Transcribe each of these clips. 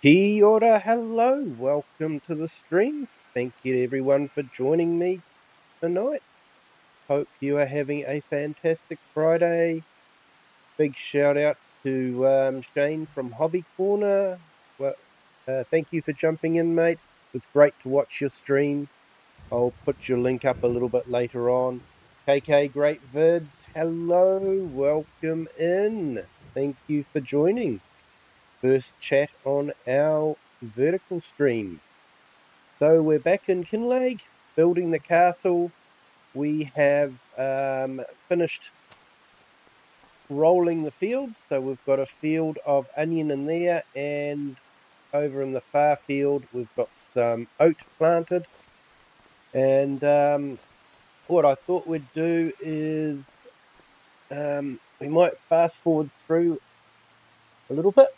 Kia ora, hello, welcome to the stream. Thank you everyone for joining me tonight. Hope you are having a fantastic Friday. Big shout out to Shane from Hobby Corner. Well, thank you for jumping in, mate. It was great to watch your stream. I'll put your link up a little bit later on. KK Great Vids, hello, welcome in. Thank you for joining. First chat on our vertical stream. So we're back in Kinlaig, building the castle. We have finished rolling the fields. So we've got a field of onion in there, and over in the far field, we've got some oat planted. And what I thought we'd do is we might fast forward through a little bit,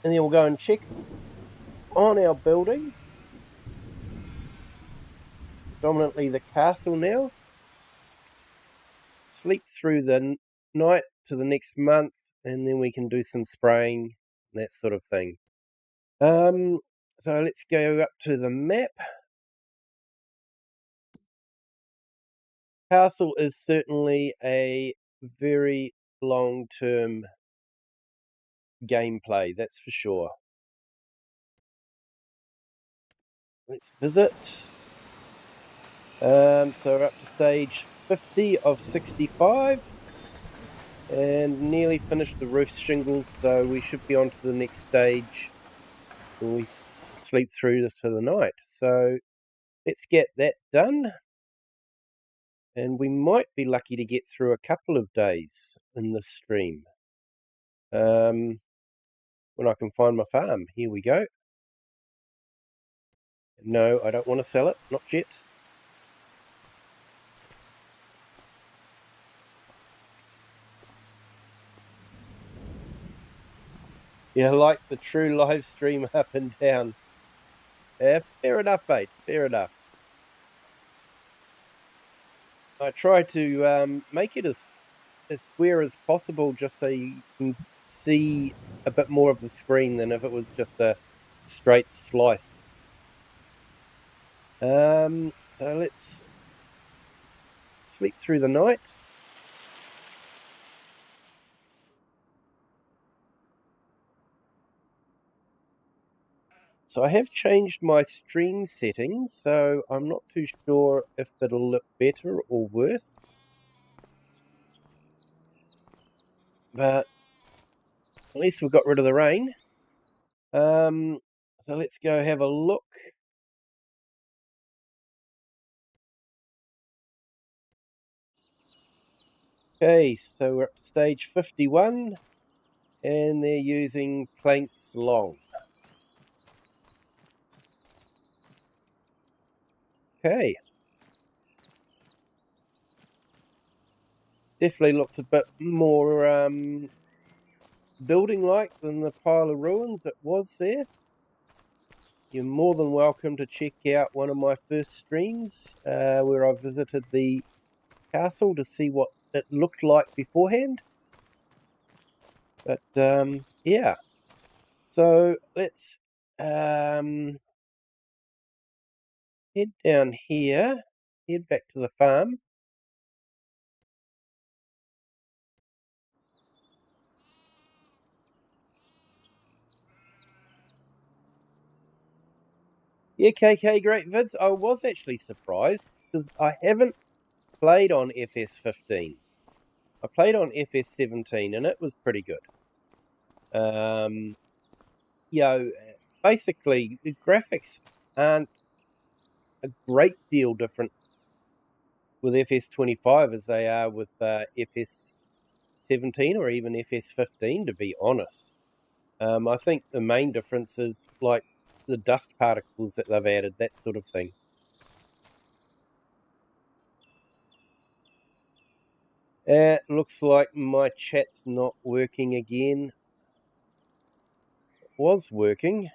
and then we'll go and check on our building, predominantly the castle now. Sleep through the night to the next month, and then we can do some spraying, that sort of thing. So let's go up to the map. Castle is certainly a very long-term gameplay, that's for sure. Let's visit. So we're up to stage 50 of 65 and nearly finished the roof shingles, so we should be on to the next stage when we sleep through this to the night. So let's get that done, and we might be lucky to get through a couple of days in this stream when I can find my farm. Here we go. No, I don't want to sell it, not yet. Yeah, like the true live stream up and down. Yeah, fair enough, mate, fair enough. I try to make it as square as possible, just so you can see a bit more of the screen than if it was just a straight slice. So let's sleep through the night. So I have changed my stream settings, so I'm not too sure if it'll look better or worse. But at least we've got rid of the rain. So let's go have a look. Okay, so we're up to stage 51, and they're using planks long. Okay. Definitely looks a bit more building-like than the pile of ruins it was there. You're more than welcome to check out one of my first streams where I visited the castle to see what it looked like beforehand. But yeah, so let's head down here, head back to the farm. Yeah, KK Great Vids. I was actually surprised because I haven't played on FS15. I played on FS17 and it was pretty good. You know, basically the graphics aren't a great deal different with FS25 as they are with FS17 or even FS15, to be honest. I think the main difference is like the dust particles that they've added, that sort of thing. It looks like my chat's not working again. It was working.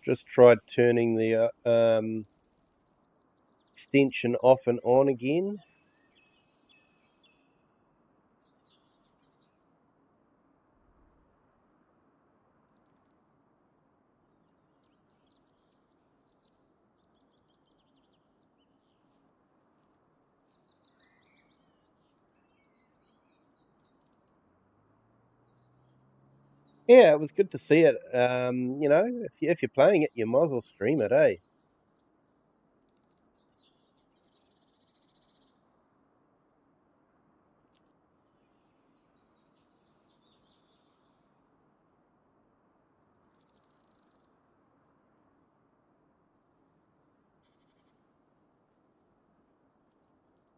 Just tried turning the extension off and on again. Yeah, it was good to see it. You know, if you're playing it, you might as well stream it, eh?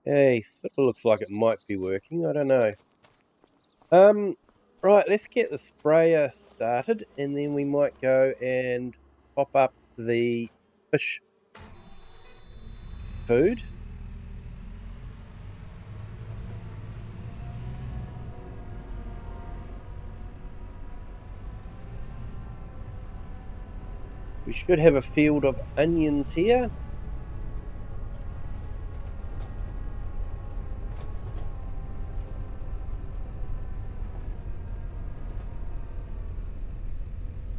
Hey, sort of looks like it might be working. I don't know. Right, let's get the sprayer started, and then we might go and pop up the fish food. We should have a field of onions here.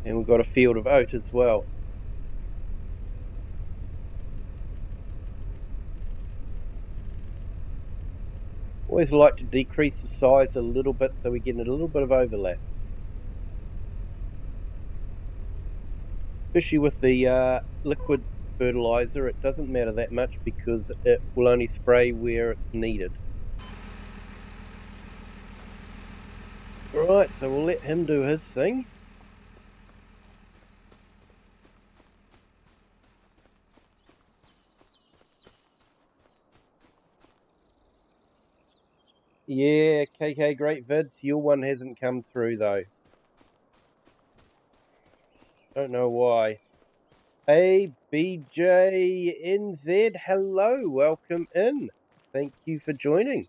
And we've got a field of oat as well. Always like to decrease the size a little bit so we get a little bit of overlap. Especially with the liquid fertilizer, it doesn't matter that much because it will only spray where it's needed. Right, so we'll let him do his thing. Yeah, KK, great vids. Your one hasn't come through though. Don't know why. Hey, BJNZ, hello, welcome in. Thank you for joining.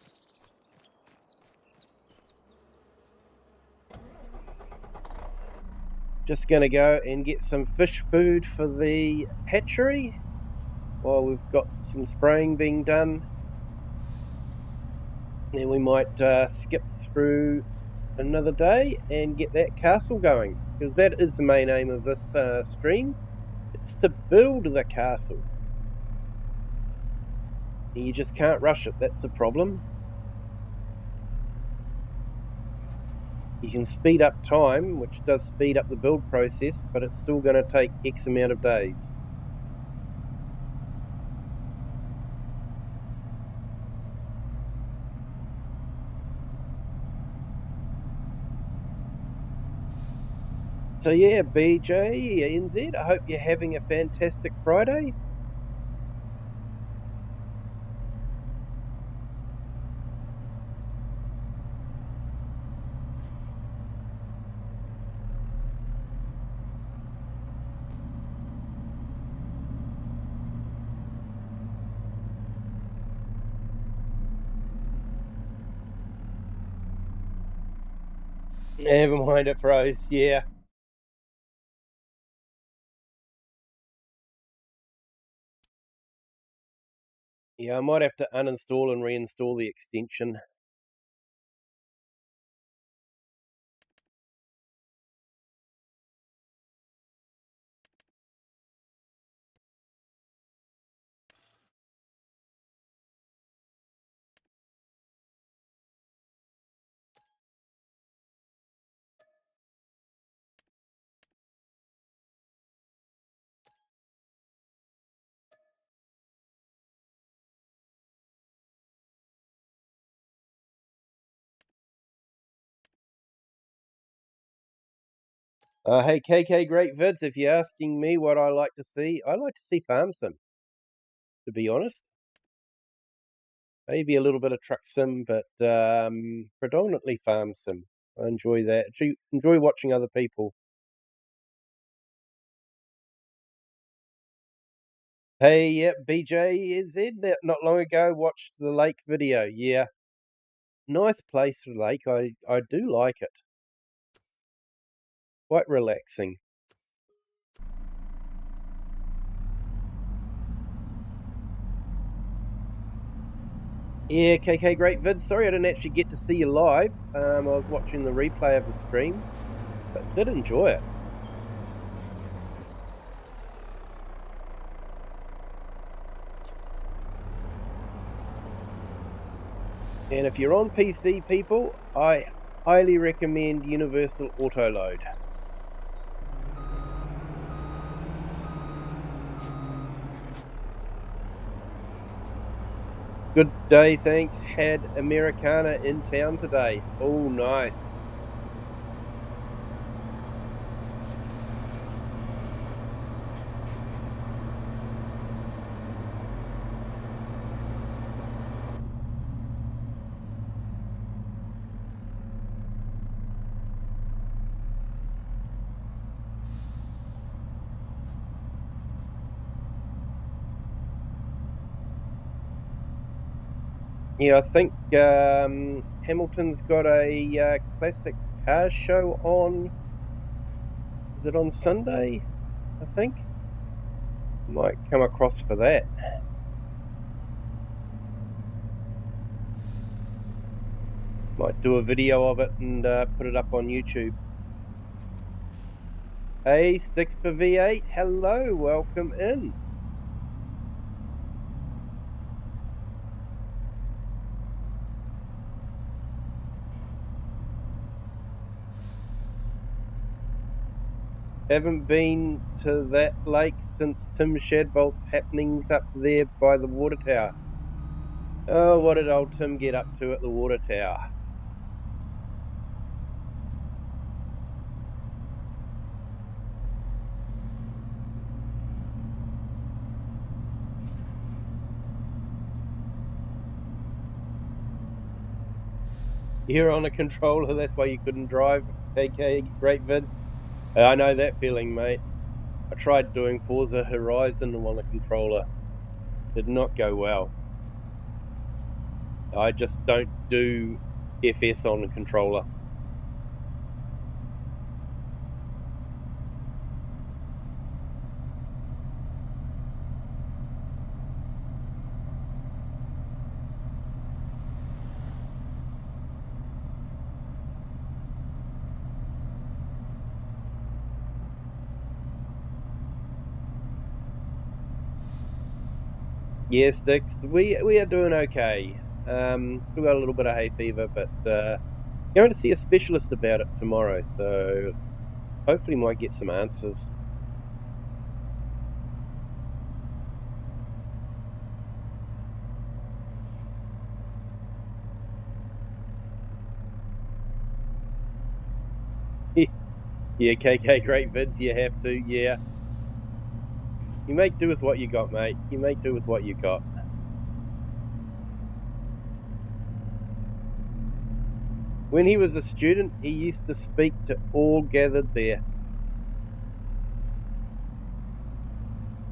Just going to go and get some fish food for the hatchery while we've got some spraying being done. Then we might skip through another day and get that castle going, because that is the main aim of this stream. It's to build the castle. You just can't rush it, that's the problem. You can speed up time, which does speed up the build process, but it's still going to take X amount of days. So yeah, BJNZ, I hope you're having a fantastic Friday. Never mind, it froze, yeah. Yeah, I might have to uninstall and reinstall the extension. Hey KK, great vids. If you're asking me what I like to see, I like to see farm sim, to be honest. Maybe a little bit of truck sim, but predominantly farm sim. I enjoy that. Enjoy watching other people. Hey, yep, BJZ, not long ago, watched the lake video. Yeah, nice place for lake. I do like it. Quite relaxing. Yeah, KK, great vid. Sorry I didn't actually get to see you live. I was watching the replay of the stream, but did enjoy it. And if you're on PC, people, I highly recommend Universal Autoload. Good day, thanks. Had Americana in town today. Oh, nice. Yeah, I think Hamilton's got a classic car show on. Is it on Sunday? I think. Might come across for that. Might do a video of it and put it up on YouTube. Hey, Sticks for V8. Hello, welcome in. Haven't been to that lake since Tim Shadbolt's happenings up there by the water tower. Oh, what did old Tim get up to at the water tower? You're on a controller, that's why you couldn't drive. KK, great vids. I know that feeling, mate. I tried doing Forza Horizon on a controller. Did not go well. I just don't do FS on a controller. Yeah, Sticks, we are doing okay. Still got a little bit of hay fever, but going to see a specialist about it tomorrow, so hopefully might get some answers. Yeah, KK, great vids, you have to, yeah. You make do with what you got, mate. You make do with what you got. When he was a student, he used to speak to all gathered there.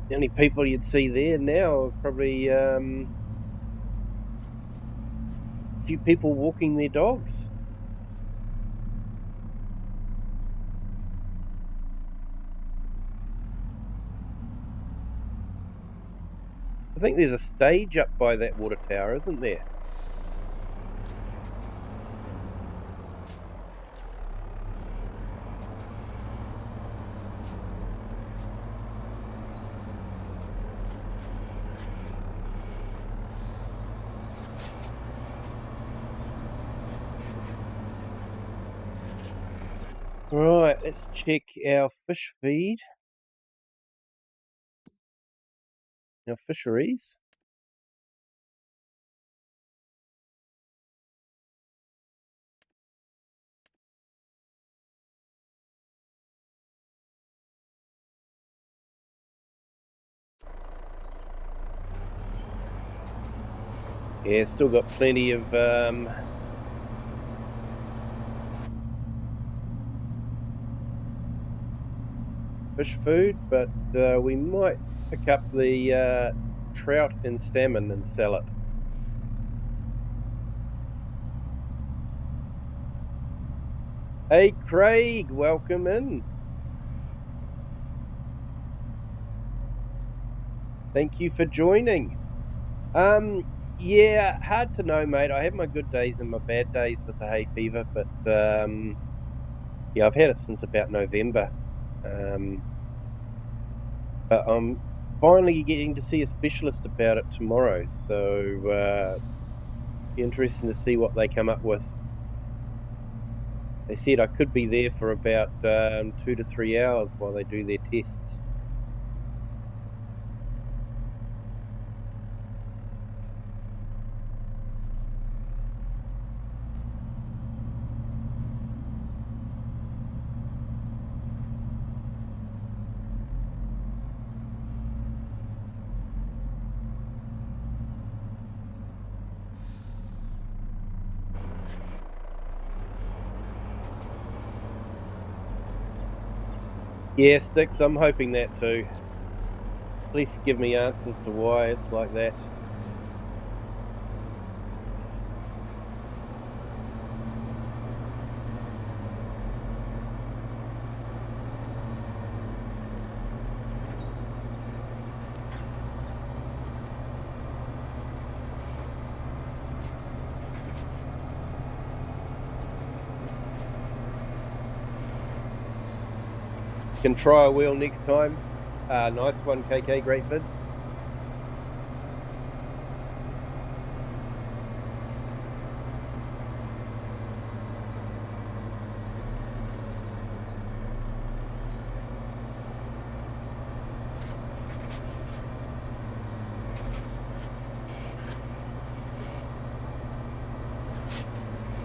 The only people you'd see there now are probably a few people walking their dogs. I think there's a stage up by that water tower, isn't there? Right, let's check our fish feed. Our fisheries. Yeah, still got plenty of fish food, but we might pick up the trout and salmon and sell it. Hey Craig, welcome in. Thank you for joining. Yeah, hard to know, mate. I have my good days and my bad days with the hay fever, but yeah, I've had it since about November. Um, but I'm finally getting to see a specialist about it tomorrow, so be interesting to see what they come up with. They said I could be there for about 2 to 3 hours while they do their tests. Yeah, Sticks, I'm hoping that too. At least give me answers to why it's like that. Can try a wheel next time. Nice one, KK. Great vids.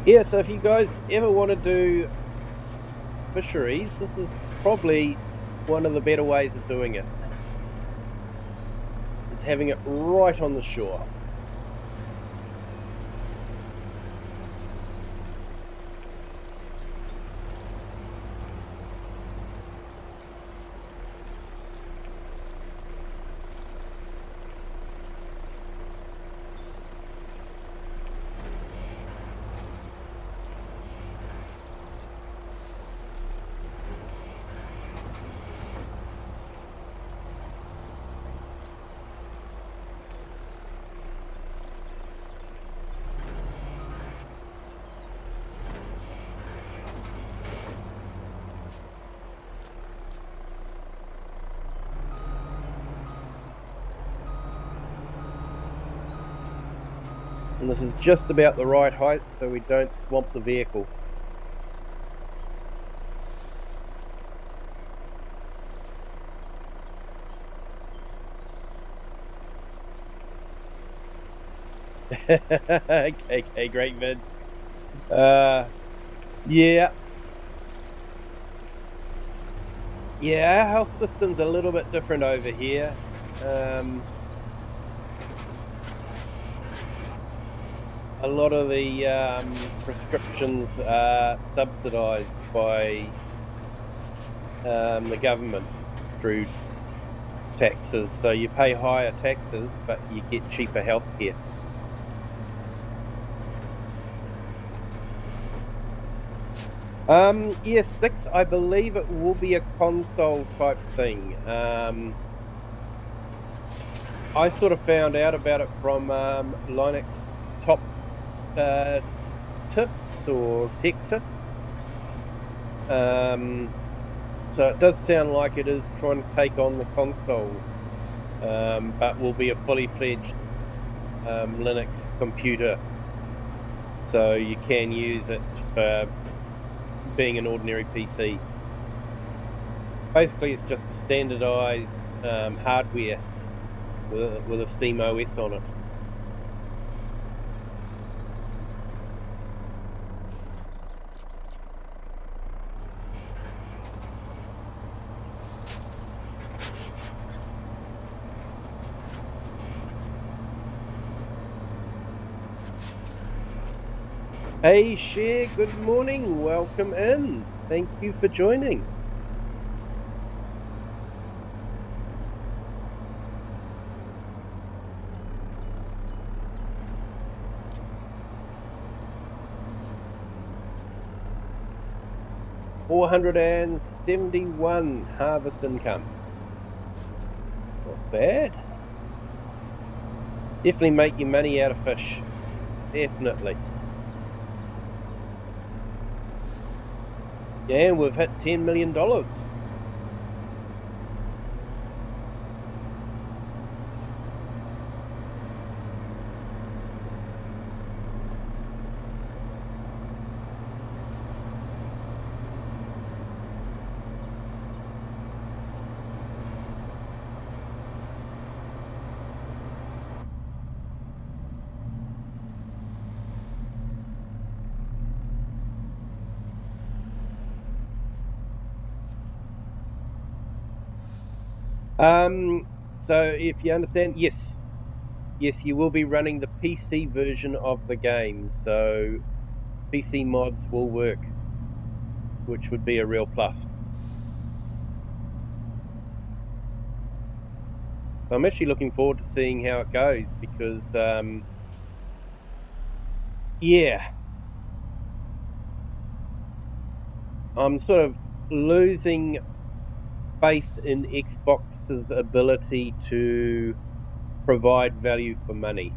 Yeah, so if you guys ever want to do fisheries, this is probably one of the better ways of doing it. Is having it right on the shore. And this is just about the right height so we don't swamp the vehicle. Okay, great vids. Yeah. Yeah, our health system's a little bit different over here. A lot of the prescriptions are subsidised by the government through taxes. So you pay higher taxes, but you get cheaper healthcare. Yes, Sticks, I believe it will be a console type thing. I sort of found out about it from Linux top tips or tech tips. So it does sound like it is trying to take on the console, but will be a fully fledged Linux computer. So you can use it for being an ordinary PC. Basically, it's just a standardized hardware with a Steam OS on it. Hey Cher, good morning, welcome in. Thank you for joining. $471 harvest income. Not bad. Definitely make your money out of fish. Definitely. Yeah, and we've hit $10 million. So if you understand, yes, you will be running the PC version of the game, so PC mods will work, which would be a real plus. I'm actually looking forward to seeing how it goes because, yeah, I'm sort of losing faith in Xbox's ability to provide value for money.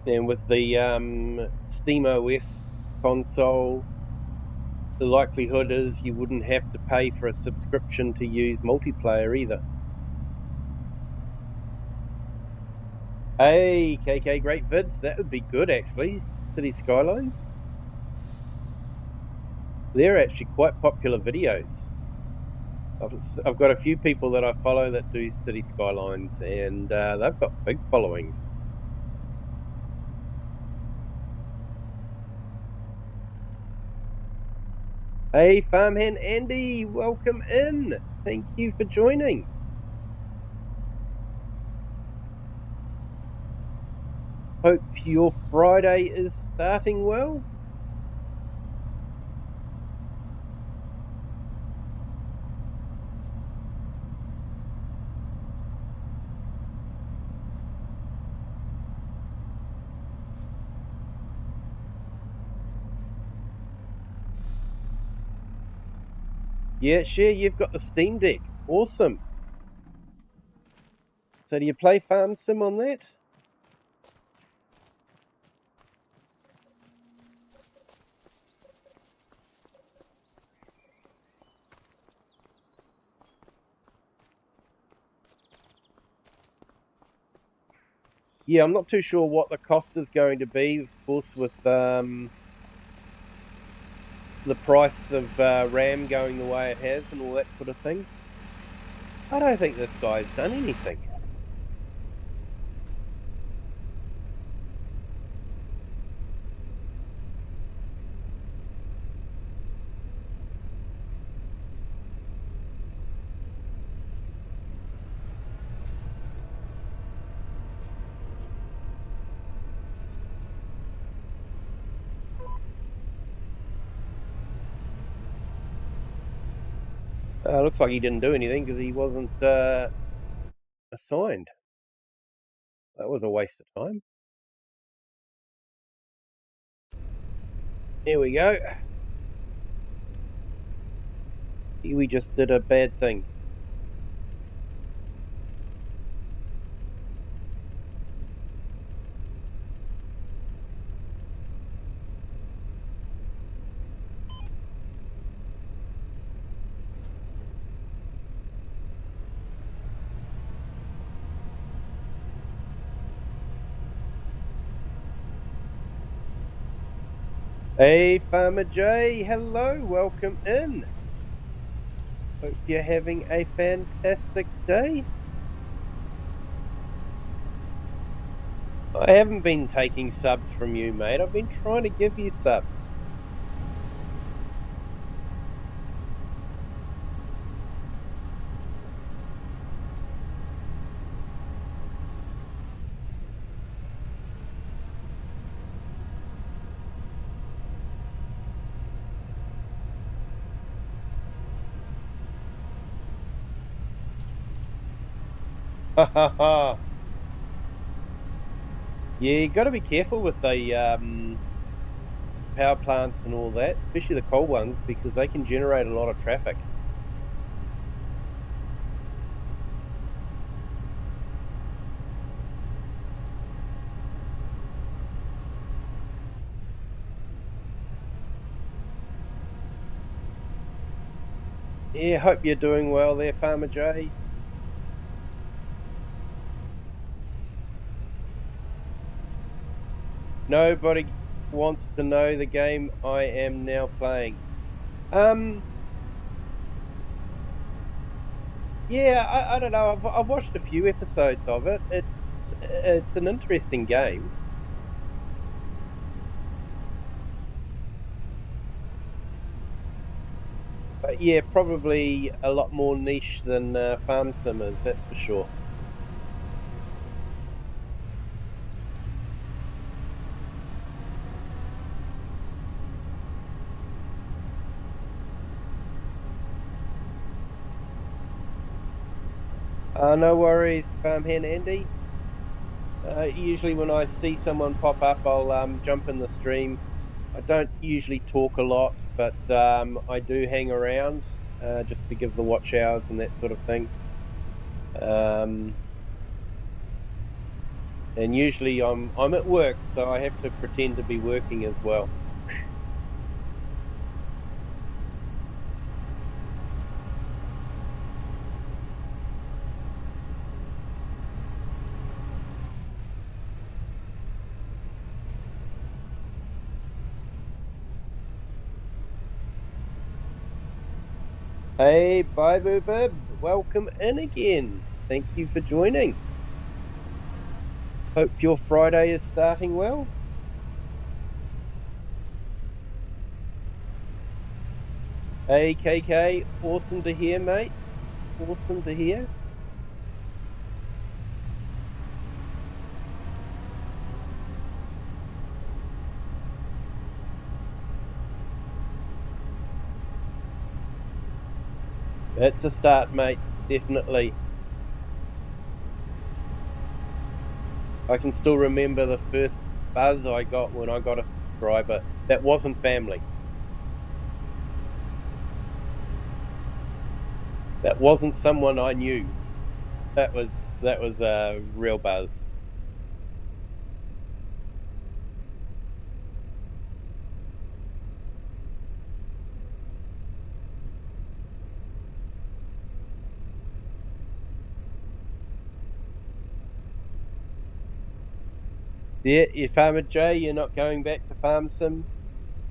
And with the Steam OS console, the likelihood is you wouldn't have to pay for a subscription to use multiplayer either. Hey, KK, great vids. That would be good, actually. City Skylines. They're actually quite popular videos. I've got a few people that I follow that do City Skylines, and they've got big followings. Hey, Farmhand Andy, welcome in. Thank you for joining. Hope your Friday is starting well. Yeah, Share, you've got the Steam Deck. Awesome. So do you play Farm Sim on that? Yeah, I'm not too sure what the cost is going to be, of course, with the price of RAM going the way it has and all that sort of thing. I don't think this guy's done anything. Looks like he didn't do anything because he wasn't assigned. That was a waste of time. Here we go. Kiwi just did a bad thing. Hey, Farmer J, hello, welcome in. Hope you're having a fantastic day. I haven't been taking subs from you, mate. I've been trying to give you subs. Ha ha ha. Yeah, you got to be careful with the power plants and all that, especially the coal ones, because they can generate a lot of traffic. Yeah, hope you're doing well there, Farmer Jay. Nobody wants to know the game I am now playing. Um, yeah, I don't know. I've watched a few episodes of it. It's an interesting game. But yeah, probably a lot more niche than Farm Sim is, that's for sure. No worries, Farmhand Andy. Usually when I see someone pop up, I'll jump in the stream. I don't usually talk a lot, but I do hang around just to give the watch hours and that sort of thing. And usually I'm at work, so I have to pretend to be working as well. Hey, bye boo bib, welcome in again. Thank you for joining. Hope your Friday is starting well. Hey KK, awesome to hear, mate. Awesome to hear. It's a start, mate, definitely. I can still remember the first buzz I got when I got a subscriber. That wasn't family. That wasn't someone I knew. That was a real buzz. Yeah, you Farmer J, you're not going back to Farm Sim?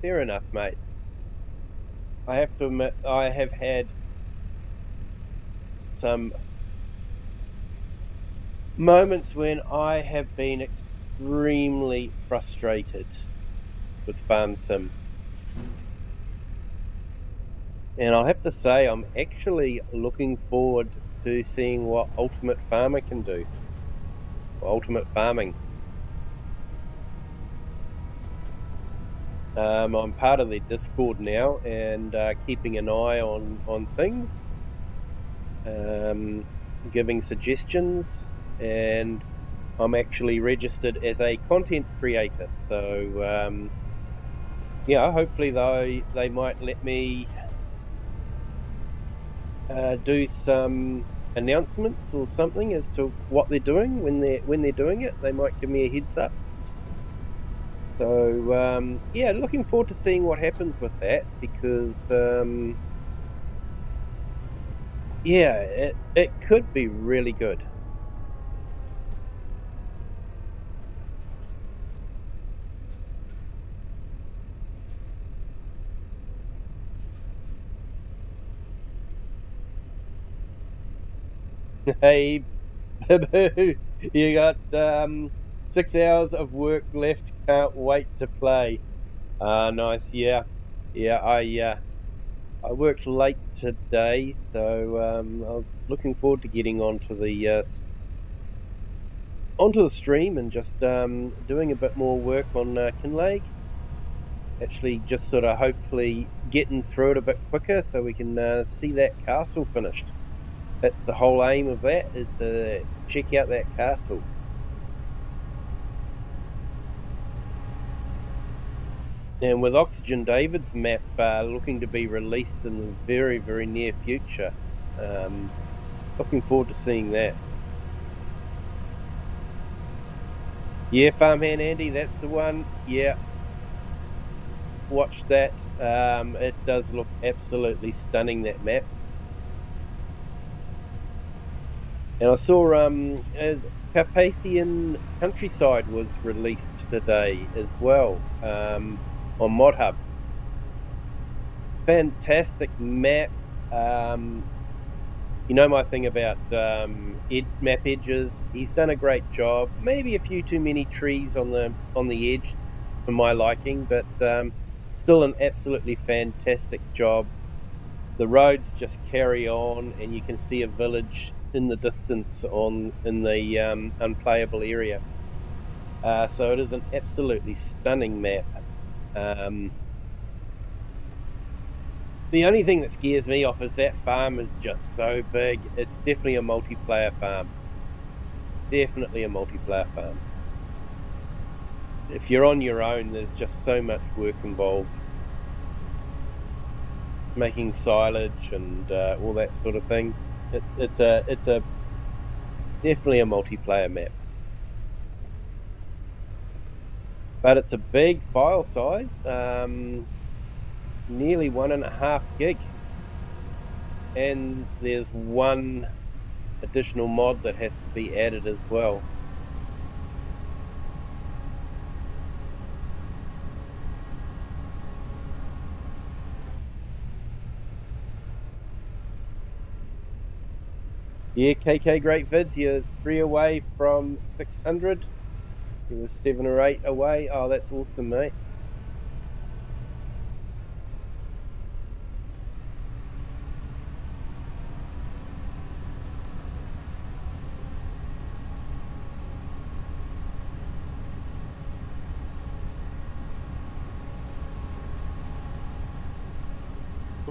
Fair enough, mate. I have to admit, I have had some moments when I have been extremely frustrated with Farm Sim. And I'll have to say, I'm actually looking forward to seeing what Ultimate Farmer can do. Or Ultimate Farming. I'm part of their Discord now and keeping an eye on things, giving suggestions, and I'm actually registered as a content creator. So yeah, hopefully they might let me do some announcements or something as to what they're doing when they're doing it. They might give me a heads up. So yeah, looking forward to seeing what happens with that, because yeah, it could be really good. Hey, Babu, you got 6 hours of work left. Can't wait to play. Nice. Yeah, yeah. I worked late today, so I was looking forward to getting onto the stream and just doing a bit more work on Kinlaig. Actually, just sort of hopefully getting through it a bit quicker so we can see that castle finished. That's the whole aim of that, is to check out that castle. And with Oxygen David's map looking to be released in the very, very near future, looking forward to seeing that. Yeah, Farmhand Andy, that's the one. Yeah, watch that. It does look absolutely stunning, that map. And I saw as Carpathian Countryside was released today as well, on ModHub. Fantastic map. You know my thing about map edges. He's done a great job. Maybe a few too many trees on the edge for my liking, but still an absolutely fantastic job. The roads just carry on, and you can see a village in the distance in the unplayable area. So it is an absolutely stunning map. The only thing that scares me off is that farm is just so big. It's definitely a multiplayer farm. Definitely a multiplayer farm. If you're on your own, there's just so much work involved. Making silage and all that sort of thing. It's definitely a multiplayer map. But it's a big file size, nearly 1.5 gig. And there's one additional mod that has to be added as well. Yeah, KK, great vids. You're 3 away from 600. It was 7 or 8 away. Oh, that's awesome, mate.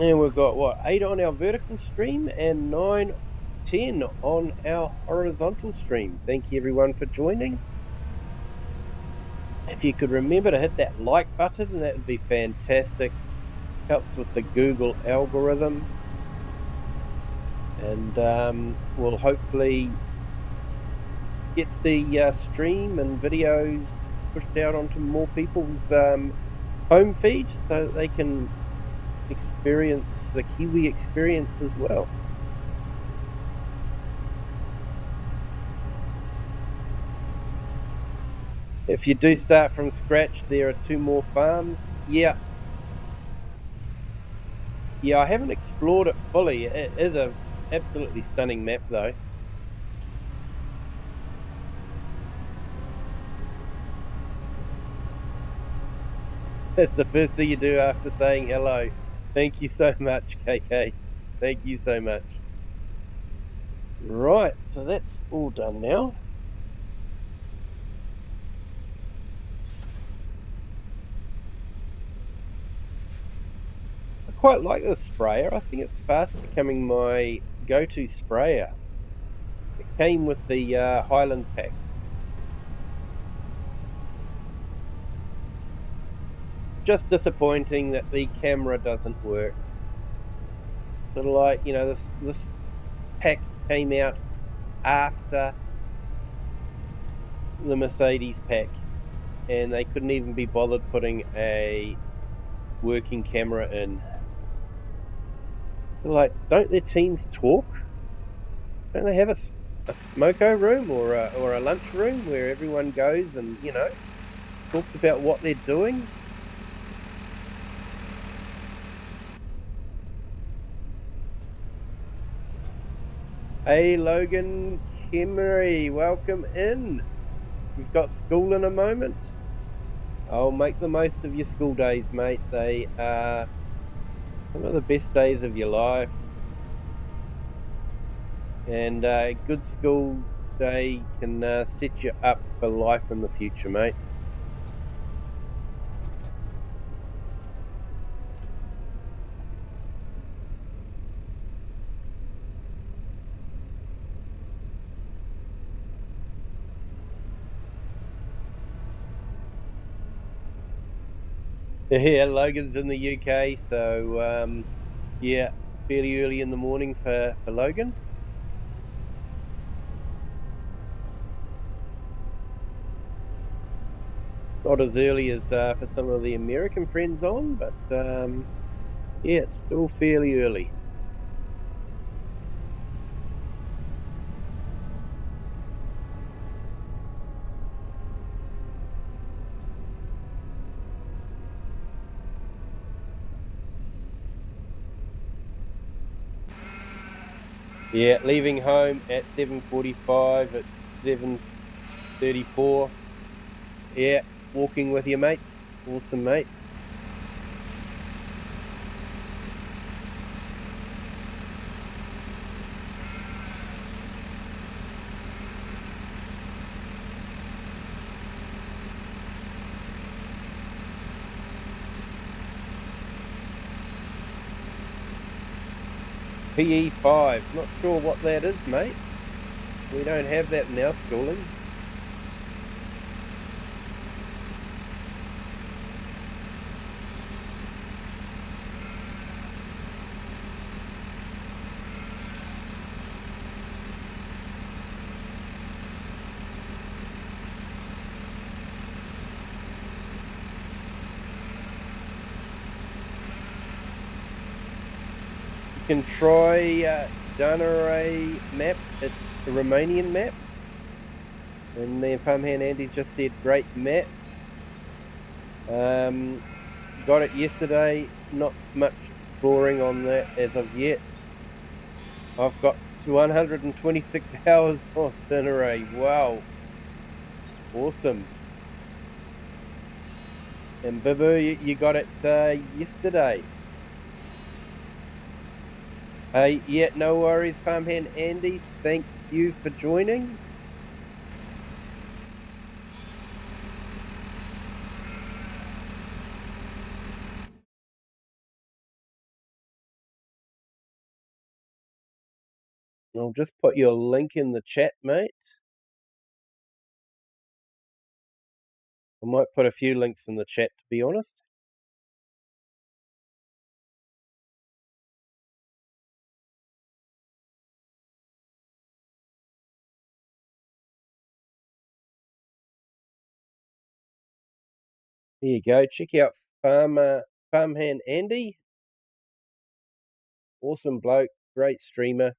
And we've got, what, 8 on our vertical stream and 9, 10 on our horizontal stream. Thank you, everyone, for joining. If you could remember to hit that like button, that would be fantastic. Helps with the Google algorithm. And we'll hopefully get the stream and videos pushed out onto more people's home feed so that they can experience the Kiwi experience as well. If you do start from scratch, there are 2 more farms. Yeah, I haven't explored it fully. It is a absolutely stunning map, though. That's the first thing you do after saying hello. Thank you so much, KK. Thank you so much. Right, so that's all done now. I quite like this sprayer. I think it's fast becoming my go-to sprayer. It came with the Highland pack. Just disappointing that the camera doesn't work. Sort of like, you know, this pack came out after the Mercedes pack, and they couldn't even be bothered putting a working camera in. They're like, don't their teams talk? Don't they have a smoko room or a lunch room where everyone goes and, you know, talks about what they're doing? Hey, Logan Kimmery, welcome in. We've got school in a moment. I'll make the most of your school days, mate. They are some of the best days of your life. And a good school day can set you up for life in the future, mate. Yeah, Logan's in the UK, so, yeah, fairly early in the morning for Logan. Not as early as, for some of the American friends on, but, yeah, it's still fairly early. Yeah, leaving home at 7:45, it's 7:34. Yeah, walking with your mates. Awesome, mate. PE5, not sure what that is, mate. We don't have that in our schooling. You can try Danaray map. It's a Romanian map. And then Farmhand Andy's just said, great map. Got it yesterday. Not much exploring on that as of yet. I've got 126 hours on Danaray. Wow. Awesome. And Bibu, you got it yesterday. Yeah, no worries, Farmhand Andy. Thank you for joining. I'll just put your link in the chat, mate. I might put a few links in the chat, to be honest. There you go. Check out Farmhand Andy. Awesome bloke, great streamer.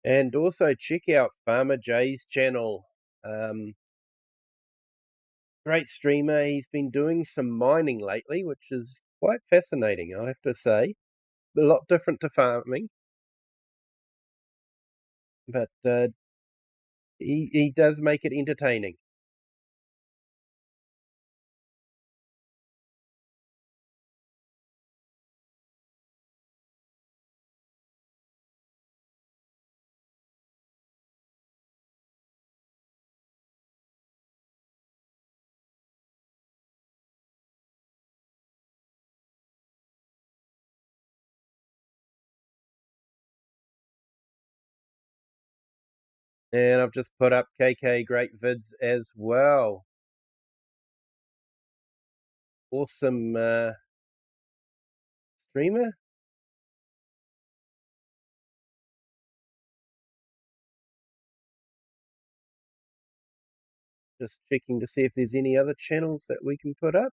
And also check out Farmer Jay's channel. Great streamer. He's been doing some mining lately, which is quite fascinating, I have to say. A lot different to farming, but he does make it entertaining. And I've just put up KK Great Vids as well. Awesome streamer. Just checking to see if there's any other channels that we can put up.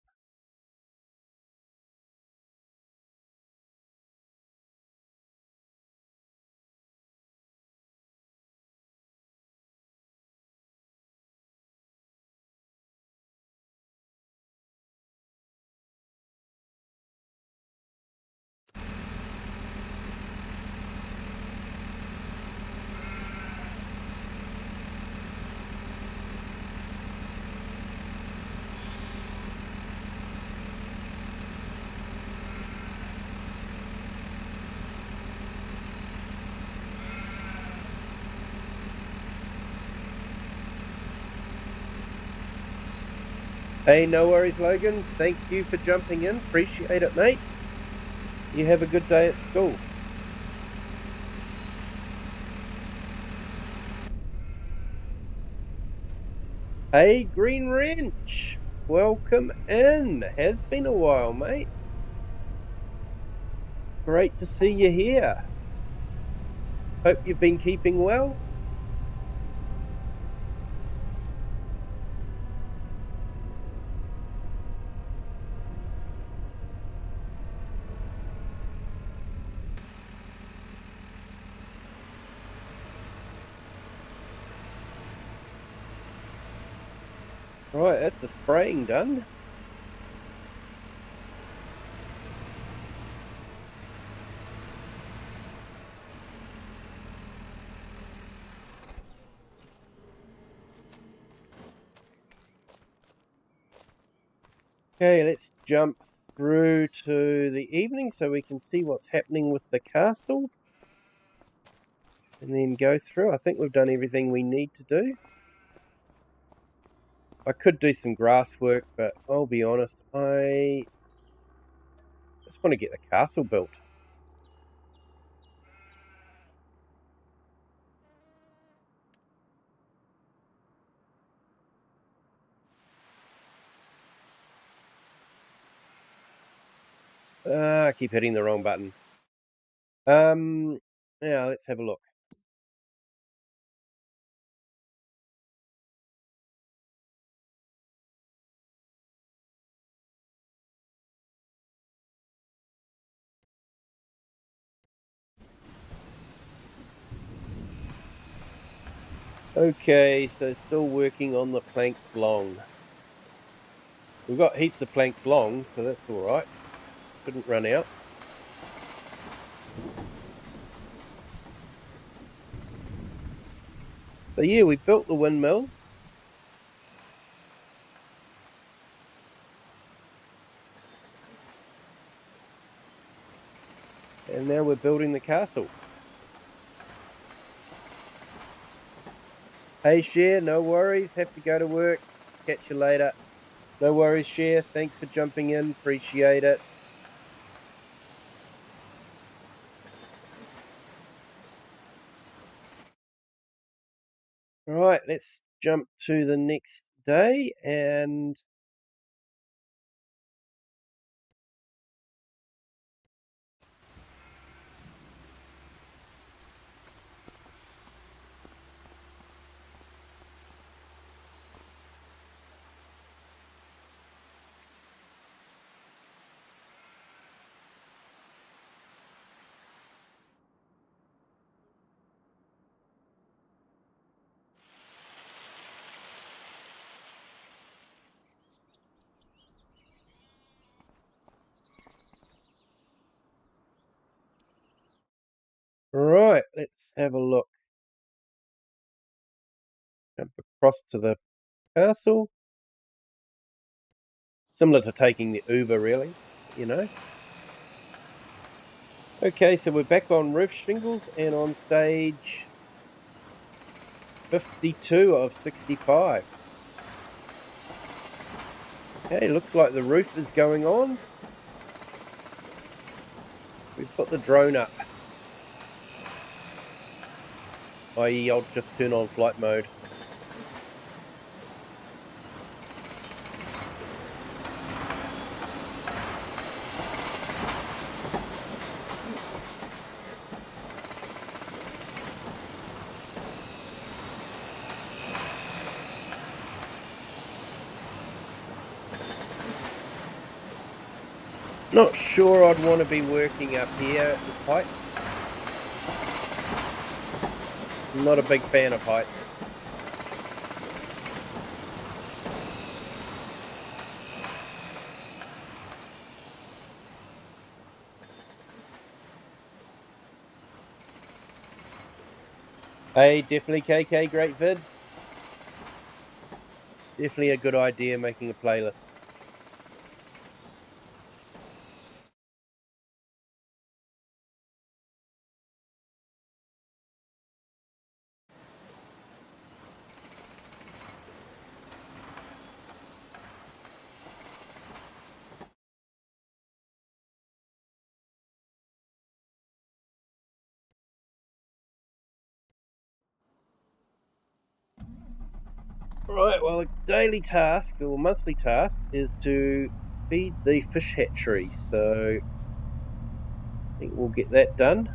Hey, no worries, Logan. Thank you for jumping in. Appreciate it, mate. You have a good day at school. Hey, Green Wrench. Welcome in. Has been a while, mate. Great to see you here. Hope you've been keeping well. Right, that's the spraying done. Okay, let's jump through to the evening so we can see what's happening with the castle. And then go through. I think we've done everything we need to do. I could do some grass work, but I'll be honest, I just want to get the castle built. I keep hitting the wrong button. Yeah, let's have a look. Okay, so still working on the planks long. We've got heaps of planks long, so that's all right. Shouldn't run out. So yeah, we built the windmill. And now we're building the castle. Hey, Cher, no worries. Have to go to work. Catch you later. No worries, Cher. Thanks for jumping in. Appreciate it. All right, let's jump to the next day and right, let's have a look. Jump across to the castle. Similar to taking the Uber, really, you know. Okay, so we're back on roof shingles and on stage 52 of 65. Okay, looks like the roof is going on. We've put the drone up. I.e., I'll just turn on flight mode. Not sure I'd want to be working up here at this height. I'm not a big fan of heights. Hey, definitely KK, great vids. Definitely a good idea making a playlist. Right, well, a daily task or monthly task is to feed the fish hatchery, so I think we'll get that done.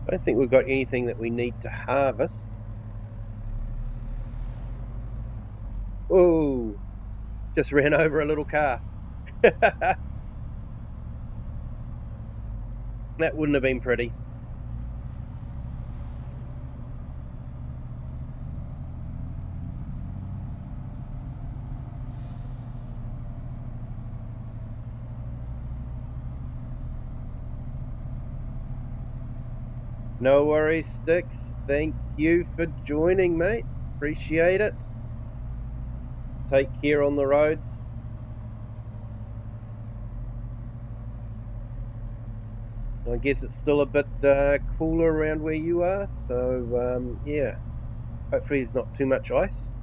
I don't think we've got anything that we need to harvest. Oh, just ran over a little car. That wouldn't have been pretty. No worries, Sticks. Thank you for joining, mate. Appreciate it. Take care on the roads. I guess it's still a bit cooler around where you are, so yeah, hopefully there's not too much ice.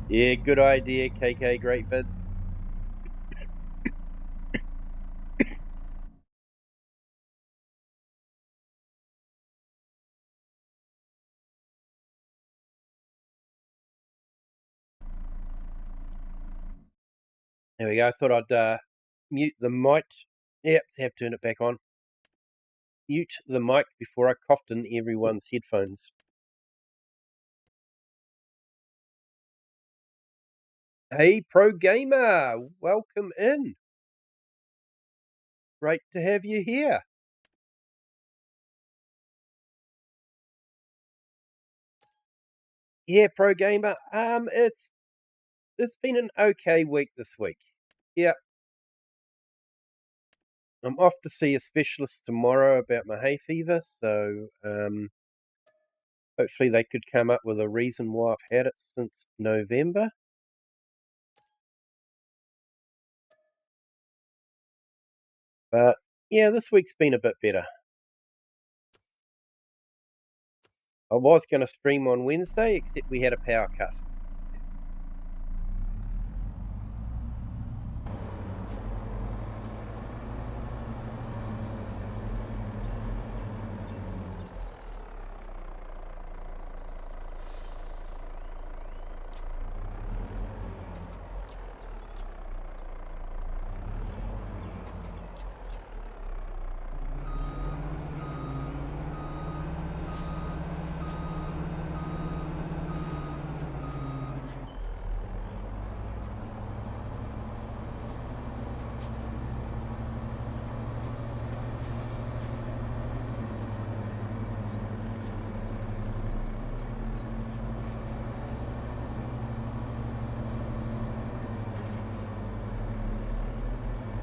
Yeah, good idea, KK. Great vid. There we go. I thought I'd mute the mic. Yep, have turned it back on. Mute the mic before I coughed in everyone's headphones. Hey, Pro Gamer, welcome in. Great to have you here. Yeah, Pro Gamer. It's been an okay week this week. Yeah. I'm off to see a specialist tomorrow about my hay fever, so hopefully they could come up with a reason why I've had it since November. But yeah, this week's been a bit better. I was going to stream on Wednesday, except we had a power cut.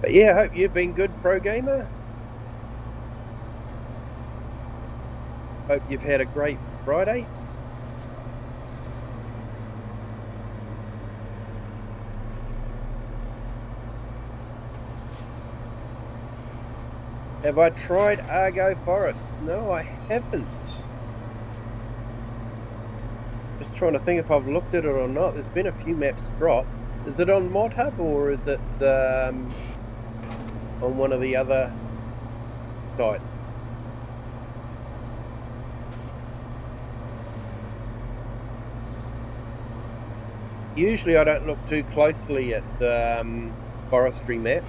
But yeah, I hope you've been good, Pro Gamer. Hope you've had a great Friday. Have I tried Argo Forest? No, I haven't. Just trying to think if I've looked at it or not. There's been a few maps dropped. Is it on Mod Hub or is it on one of the other sites? Usually I don't look too closely at forestry maps.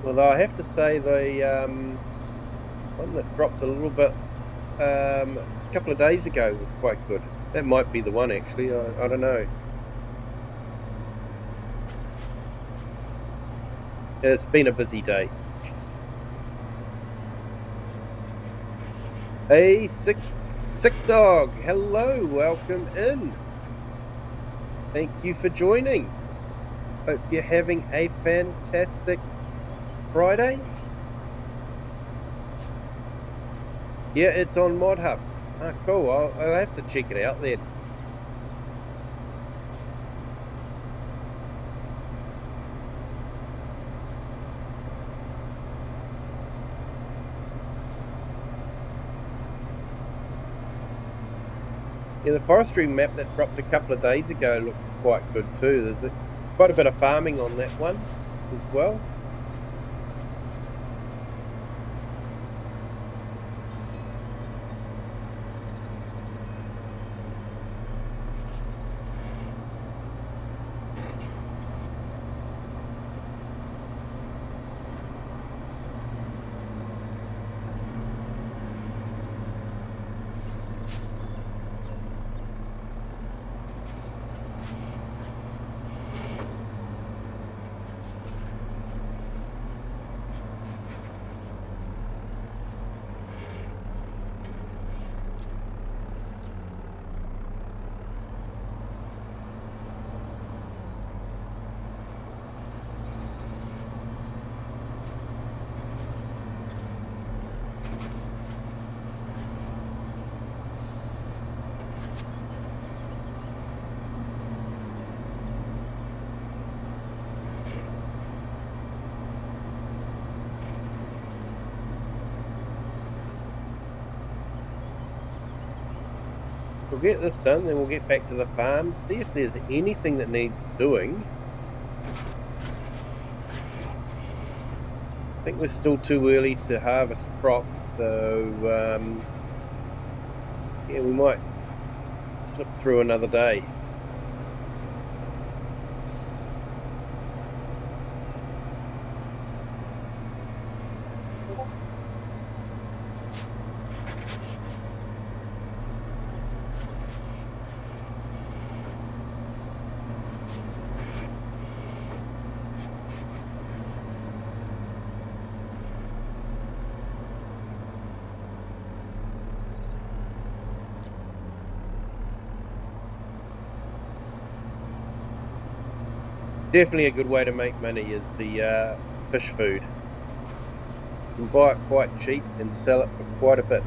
Although I have to say the one that dropped a little bit a couple of days ago was quite good. That might be the one actually, I don't know. It's been a busy day. Hey, Sick Dog, hello, welcome in. Thank you for joining. Hope you're having a fantastic Friday. Yeah, it's on Mod Hub. Ah, cool. I'll have to check it out then. Yeah, the forestry map that dropped a couple of days ago looked quite good too. There's quite a bit of farming on that one as well. We'll get this done, then we'll get back to the farm, see if there's anything that needs doing. I think we're still too early to harvest crops, so yeah, we might slip through another day. Definitely a good way to make money is the fish food. You can buy it quite cheap and sell it for quite a bit.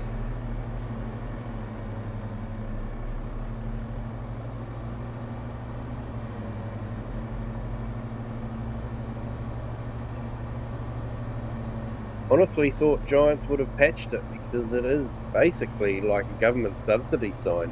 Honestly thought Giants would have patched it because it is basically like a government subsidy sign.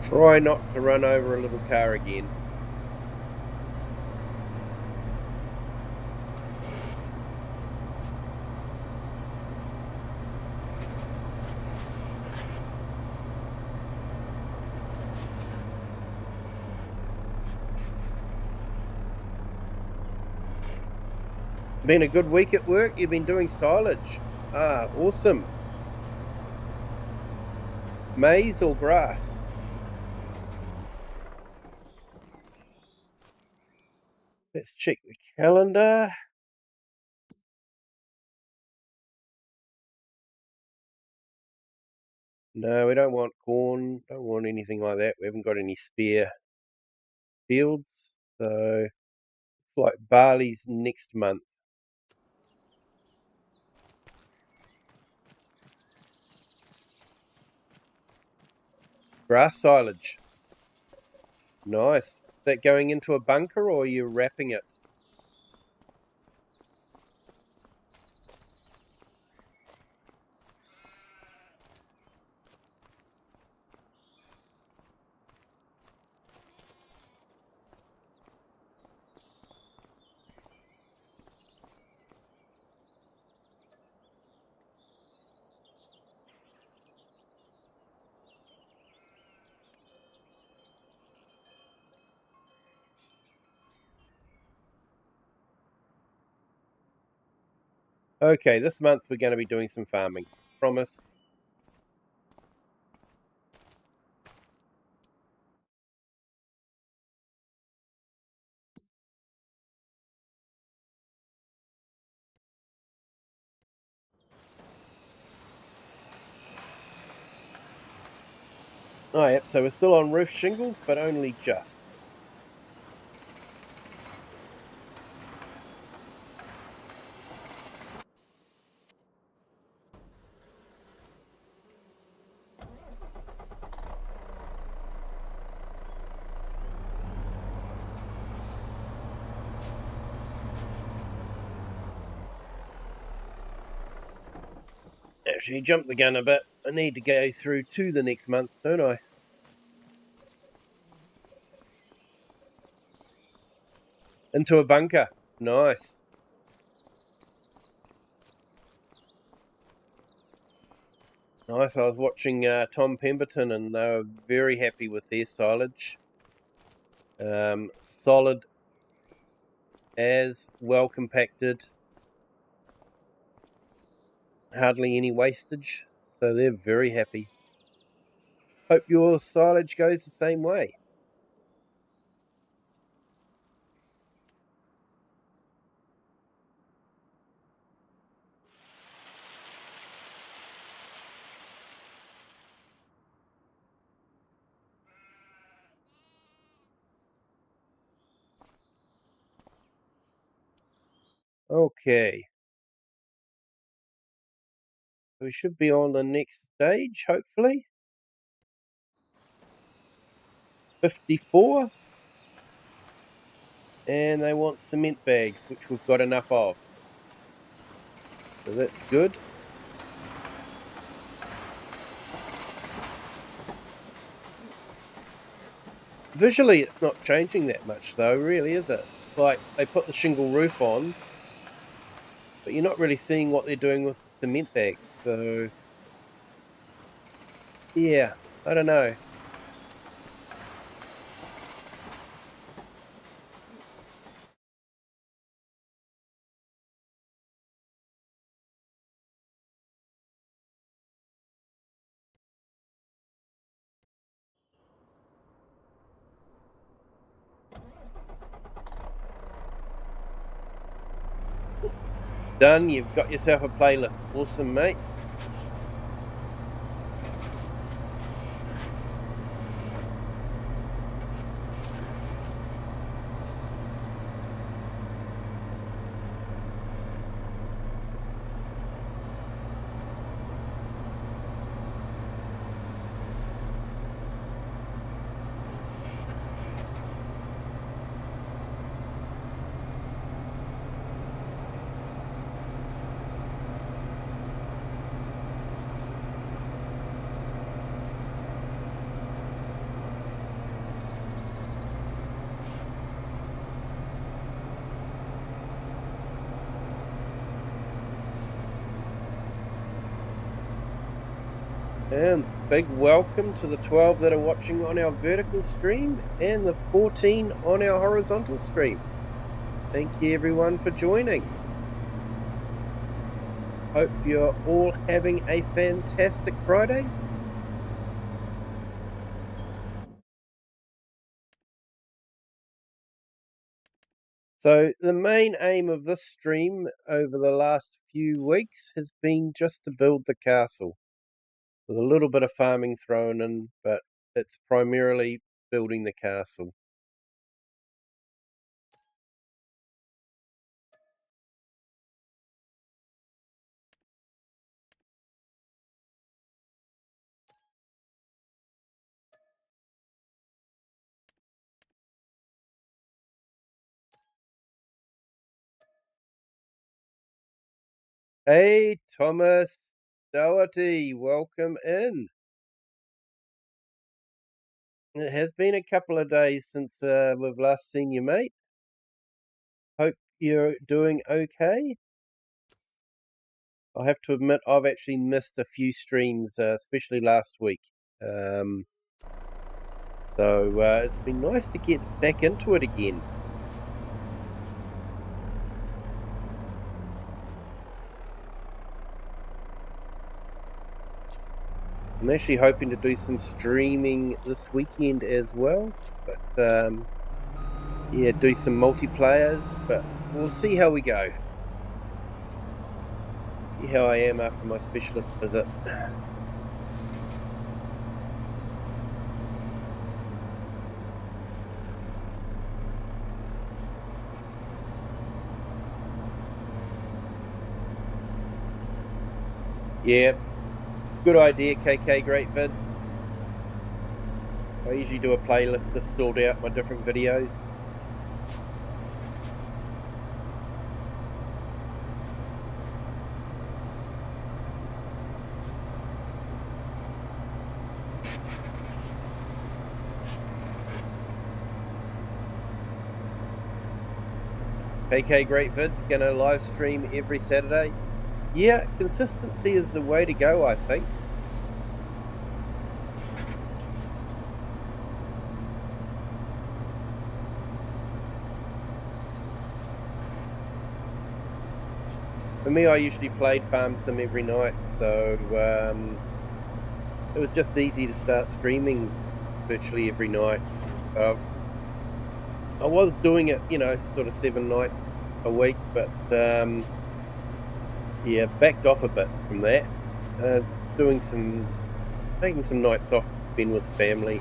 Try not to run over a little car again. Been a good week at work? You've been doing silage. Ah, awesome. Maize or grass? Let's check the calendar. No, we don't want corn, don't want anything like that. We haven't got any spare fields. So it's like barley's next month. Grass silage. Nice. Is that going into a bunker or are you wrapping it? Okay, this month we're going to be doing some farming. Promise. Oh, yep, so we're still on roof shingles, but only just. Actually, jumped the gun a bit. I need to go through to the next month, don't I? Into a bunker. Nice. Nice. I was watching Tom Pemberton, and they were very happy with their silage. Solid as well compacted, hardly any wastage. So they're very happy. Hope your silage goes the same way. Okay. We should be on the next stage, hopefully. 54. And they want cement bags, which we've got enough of. So that's good. Visually, it's not changing that much, though, really, is it? Like, they put the shingle roof on, but you're not really seeing what they're doing with the cement bags. So, yeah, I don't know. Done. You've got yourself a playlist. Awesome, mate. And big welcome to the 12 that are watching on our vertical stream and the 14 on our horizontal stream. Thank you, everyone, for joining. Hope you're all having a fantastic Friday. So the main aim of this stream over the last few weeks has been just to build the castle, with a little bit of farming thrown in, but it's primarily building the castle. Hey, Thomas Doherty, welcome in. It has been a couple of days since we've last seen you, mate. Hope you're doing okay. I have to admit, I've actually missed a few streams, especially last week. So it's been nice to get back into it again. I'm actually hoping to do some streaming this weekend as well, but yeah, do some multiplayers, but we'll see how we go. See how I am after my specialist visit. Yeah, good idea, KK. Great vids. I usually do a playlist to sort out my different videos. KK Great Vids, gonna live stream every Saturday. Yeah, consistency is the way to go, I think. For me, I usually played Farm Sim every night, so it was just easy to start streaming virtually every night. I was doing it, sort of 7 nights a week, but yeah, backed off a bit from that. Taking some nights off to spend with family.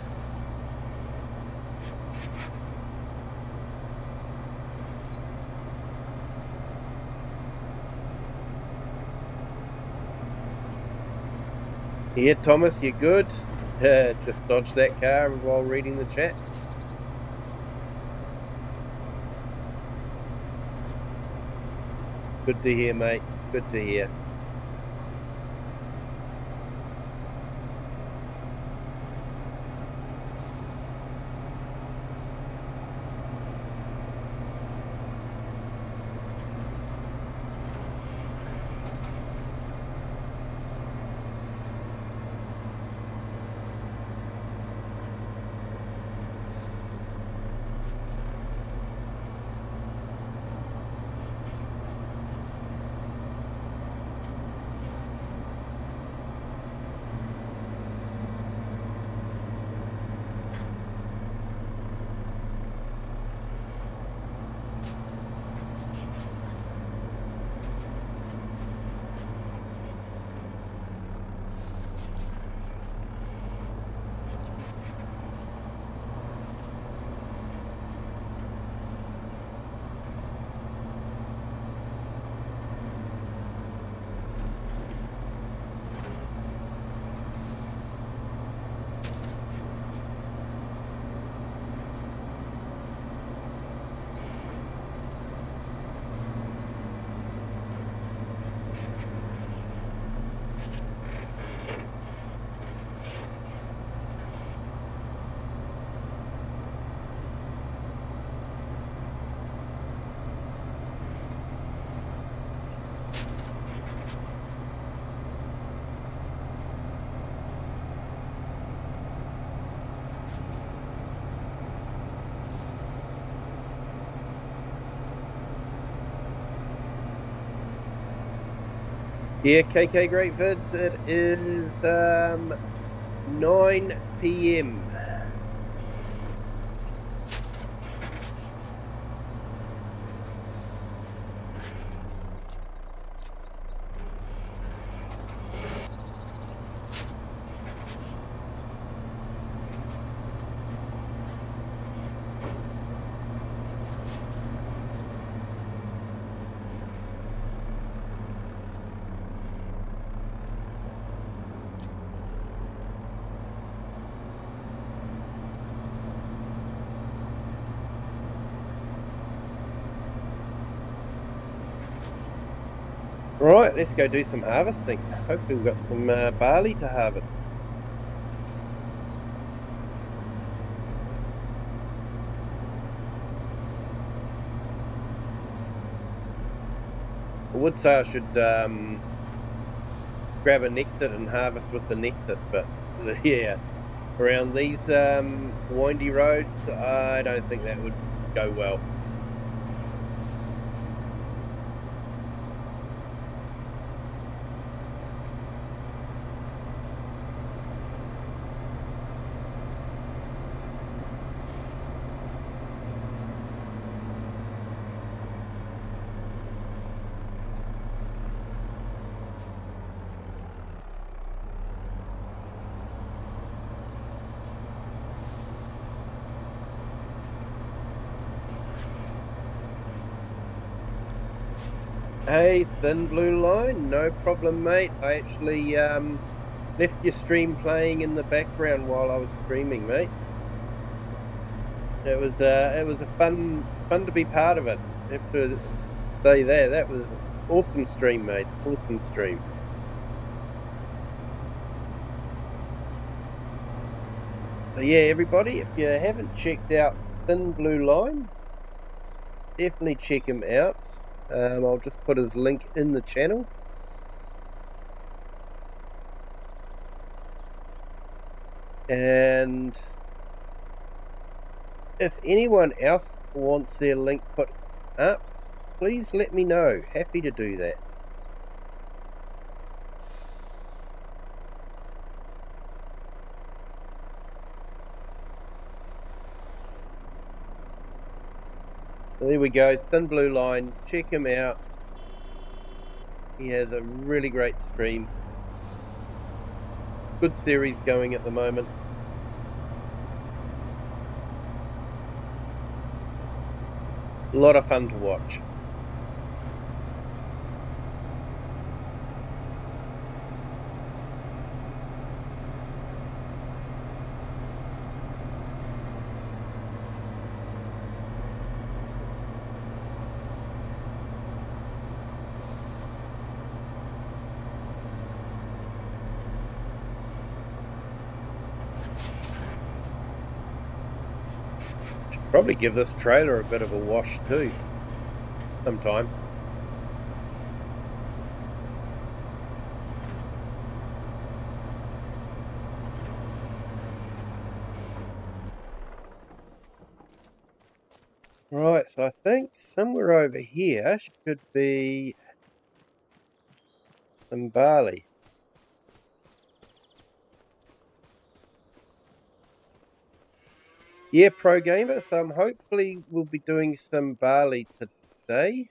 Yeah, Thomas, you're good. Just dodged that car while reading the chat. Good to hear, mate. Good to hear. Yeah, KK Great Vids, it is 9 p.m. Right, let's go do some harvesting. Hopefully we've got some barley to harvest. I would say I should grab a Nexit and harvest with the Nexit, but yeah, around these windy roads, I don't think that would go well. Hey, Thin Blue Line, no problem, mate. I actually left your stream playing in the background while I was streaming, mate. It was a fun to be part of it. I have to say that was awesome stream, mate. Awesome stream. So yeah, everybody, if you haven't checked out Thin Blue Line, definitely check him out. I'll just put his link in the channel. And if anyone else wants their link put up, please let me know. Happy to do that. So there we go, Thin Blue Line. Check him out. He has a really great stream. Good series going at the moment. A lot of fun to watch. Should probably give this trailer a bit of a wash too, sometime. Right, so I think somewhere over here should be some barley. Yeah, Pro Gamer, so hopefully we'll be doing some barley today.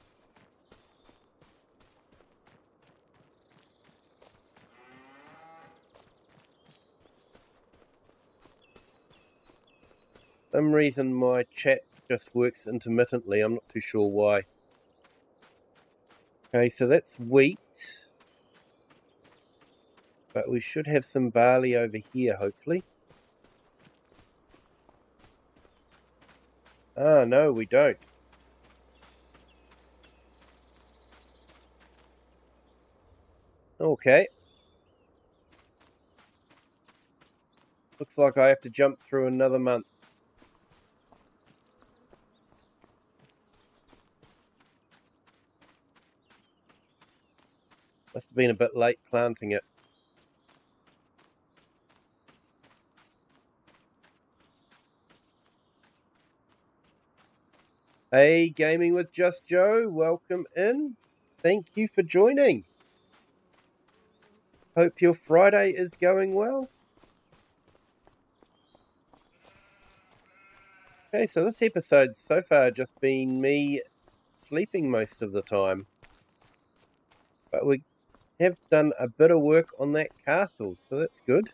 Some reason my chat just works intermittently. I'm not too sure why. Okay, so that's wheat. But we should have some barley over here, hopefully. Ah, no, we don't. Okay. Looks like I have to jump through another month. Must have been a bit late planting it. Hey, Gaming with Just Joe, welcome in. Thank you for joining. Hope your Friday is going well. Okay, so this episode's so far just been me sleeping most of the time. But we have done a bit of work on that castle, so that's good.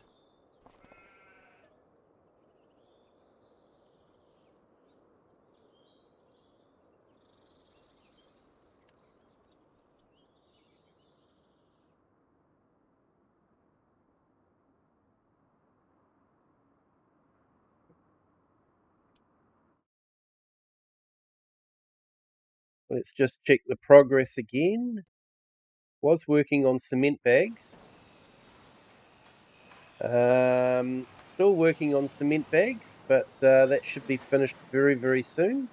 Let's just check the progress again. Was working on cement bags. Still working on cement bags, but that should be finished very, very soon.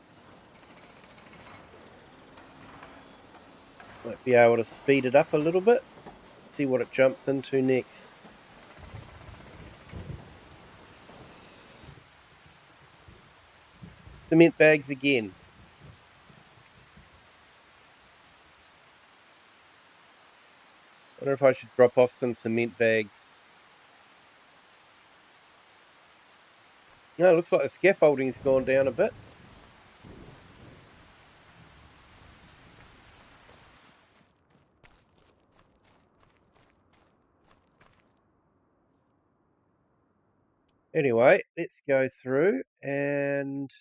Might be able to speed it up a little bit. See what it jumps into next. Cement bags again. I wonder if I should drop off some cement bags. No, it looks like the scaffolding's gone down a bit. Anyway, let's go through and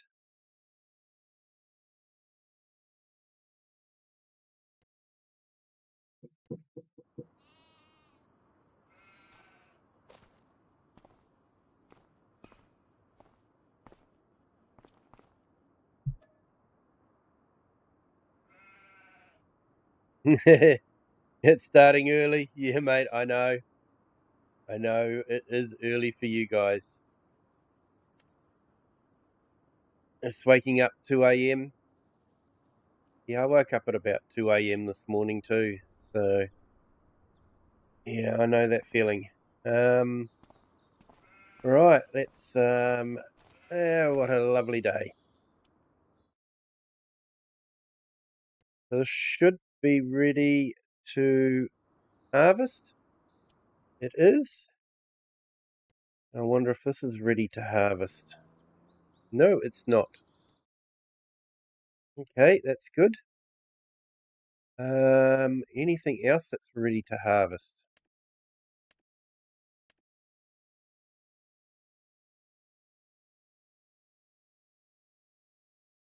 It's starting early. Yeah, mate, I know. I know, it is early for you guys. It's waking up 2 a.m. Yeah, I woke up at about 2 a.m. this morning too. So, yeah, I know that feeling. Um, right, what a lovely day. This should be ready to harvest. It is. I wonder if this is ready to harvest. No, it's not. Okay, that's good. Anything else that's ready to harvest?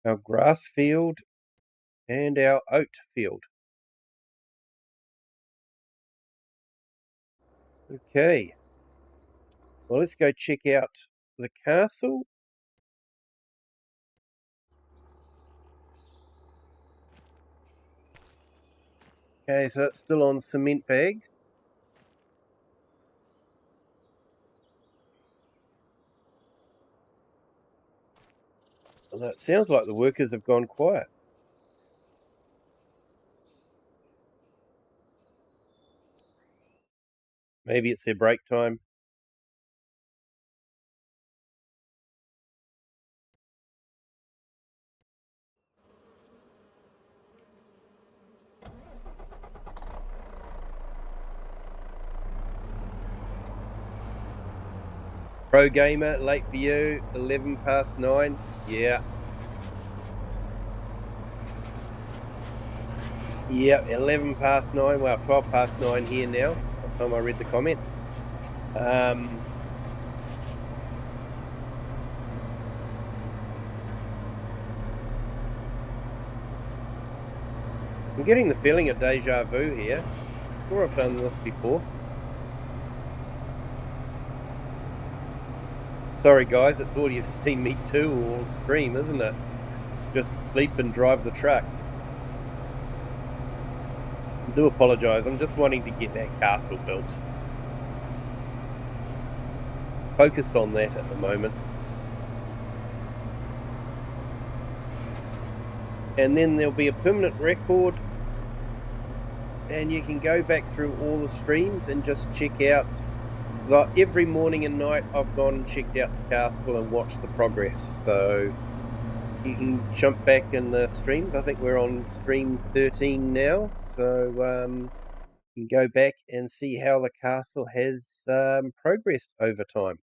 Our grass field and our oat field. Okay. Well, let's go check out the castle. Okay, so it's still on cement bags. Although it sounds like the workers have gone quiet. Maybe it's their break time. Pro gamer, late for you, 11 past 9. Yeah. Yeah, 11 past 9. Well, 12 past 9 here now, by the time I read the comment. I'm getting the feeling of deja vu here. I'm sure I've done this before. Sorry guys, it's all you've seen me do all stream, isn't it? Just sleep and drive the truck. I do apologise, I'm just wanting to get that castle built. Focused on that at the moment. And then there'll be a permanent record, and you can go back through all the streams and just check out. Every morning and night I've gone and checked out the castle and watched the progress, so you can jump back in the streams. I think we're on stream 13 now, so you can go back and see how the castle has progressed over time.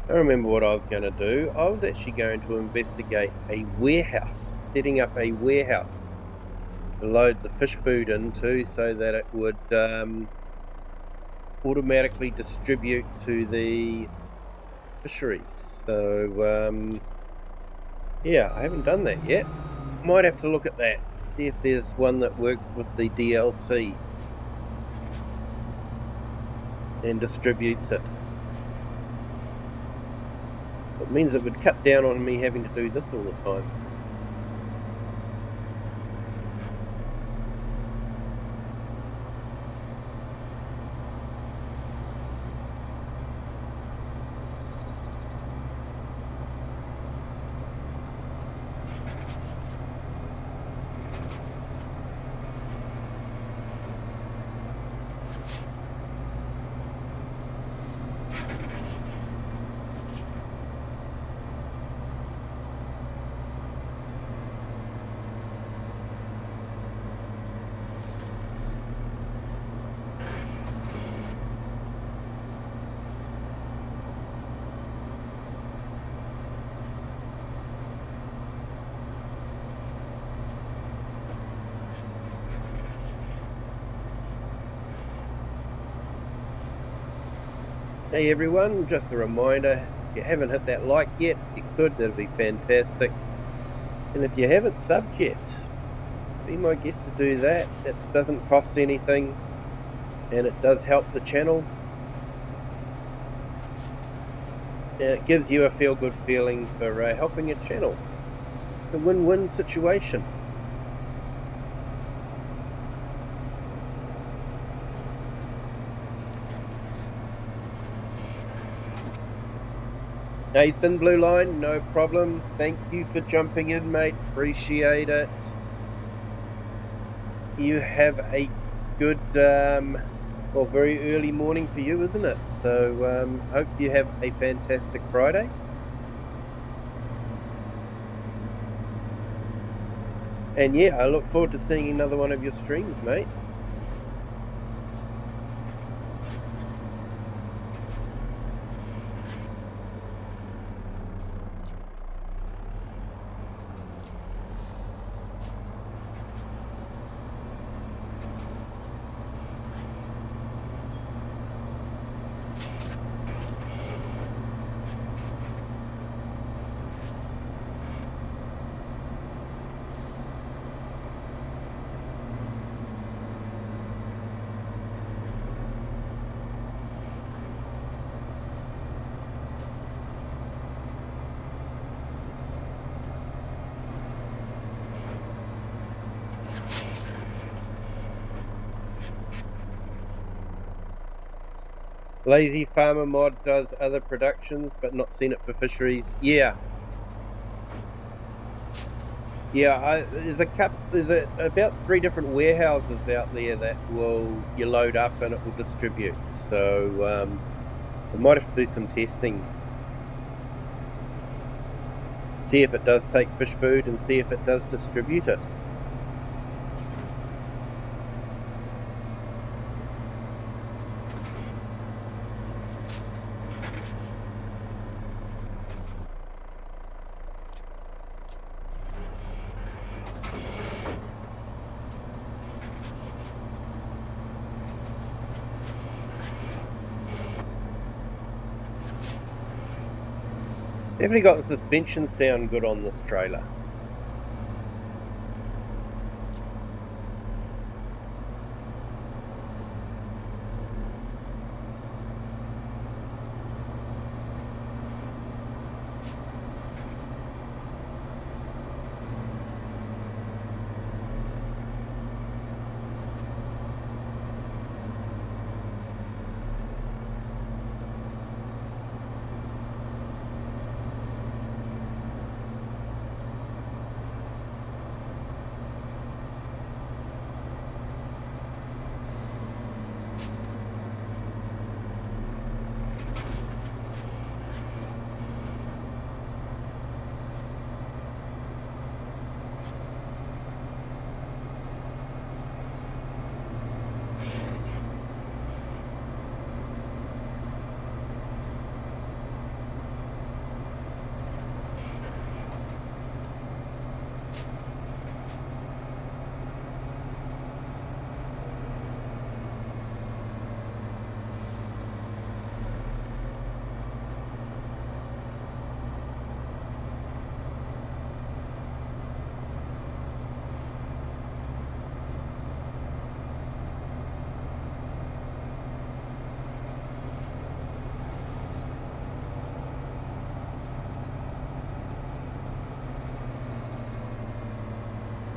I remember what I was going to do. I was actually going to investigate a warehouse, setting up a warehouse to load the fish food into so that it would automatically distribute to the fisheries. So, yeah, I haven't done that yet. Might have to look at that, see if there's one that works with the DLC and distributes it. It means it would cut down on me having to do this all the time. Hey everyone, just a reminder, if you haven't hit that like yet, if you could, that'd be fantastic. And if you haven't subbed yet, be my guest to do that. It doesn't cost anything and it does help the channel. And it gives you a feel-good feeling for helping your channel. It's a win-win situation. Nathan Blue Line, no problem. Thank you for jumping in, mate. Appreciate it. You have a good, well, very early morning for you, isn't it? So hope you have a fantastic Friday. And yeah, I look forward to seeing another one of your streams, mate. Lazy Farmer Mod does other productions, but not seen it for fisheries. Yeah. Yeah, there's about 3 different warehouses out there that you load up and it will distribute. So I might have to do some testing. See if it does take fish food and see if it does distribute it. Definitely got the suspension sound good on this trailer.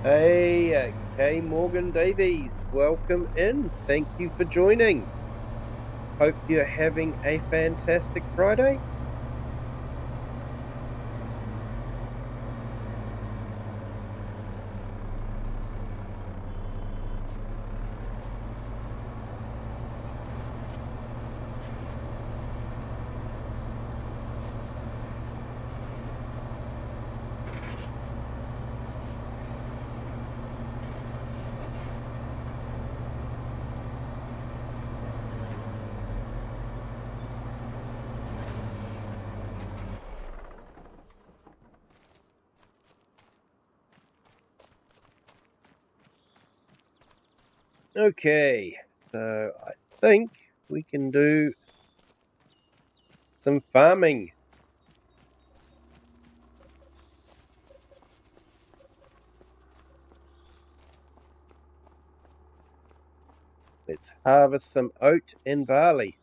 Hey, Kay Morgan Davies, welcome in. Thank you for joining. Hope you're having a fantastic Friday. Okay, so I think we can do some farming. Let's harvest some oat and barley.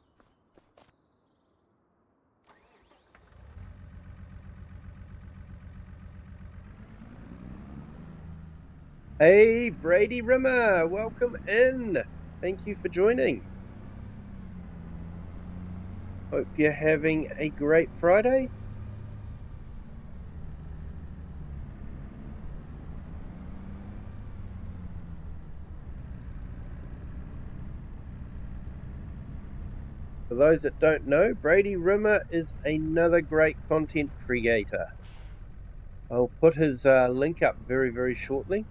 Hey, Brady Rimmer, welcome in. Thank you for joining. Hope you're having a great Friday. For those that don't know, Brady Rimmer is another great content creator. I'll put his link up very, very shortly.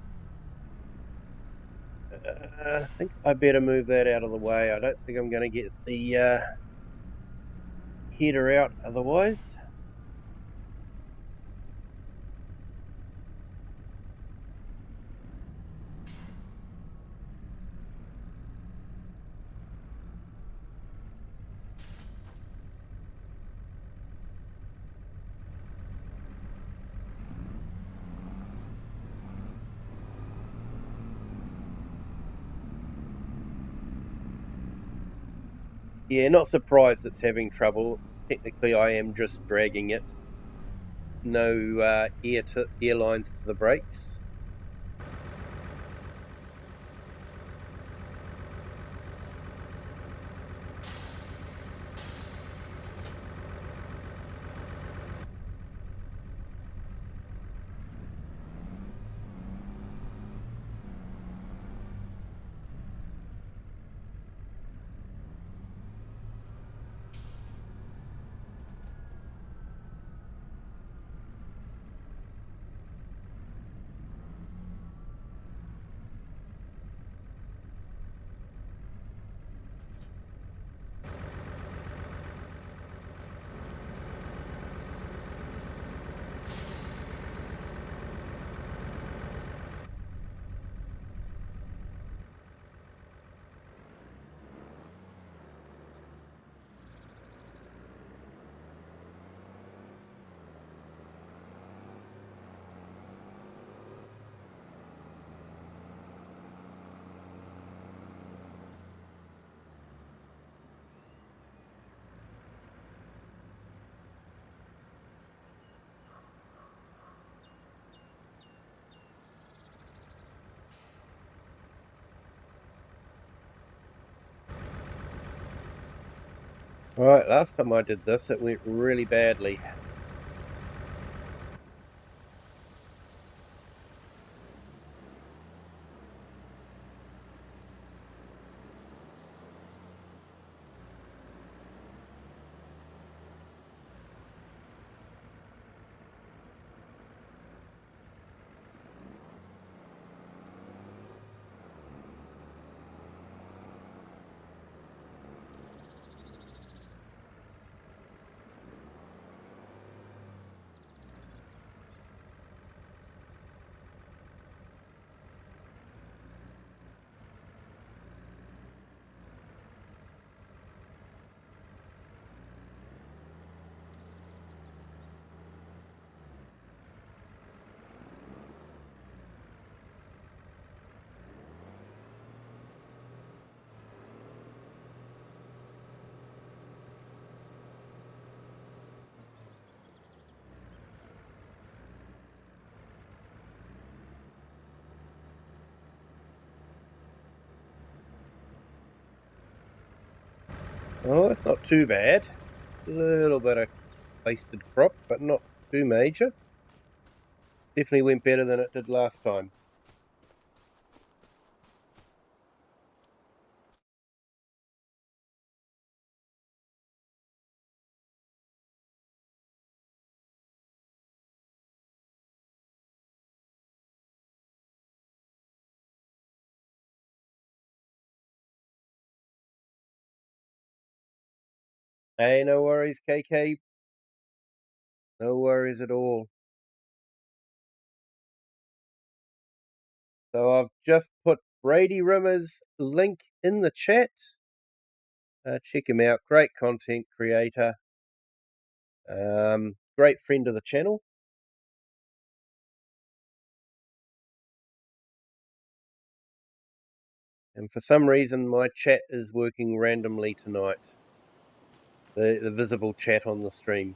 I think I better move that out of the way. I don't think I'm going to get the header out otherwise. Yeah, not surprised it's having trouble. Technically, I am just dragging it. No air lines to the brakes. Alright, last time I did this, it went really badly. Oh, it's not too bad. A little bit of wasted crop, but not too major. Definitely went better than it did last time. Hey, no worries, KK. No worries at all. So I've just put Brady Rimmer's link in the chat. Check him out. Great content creator. Great friend of the channel. And for some reason, my chat is working randomly tonight. The visible chat on the stream.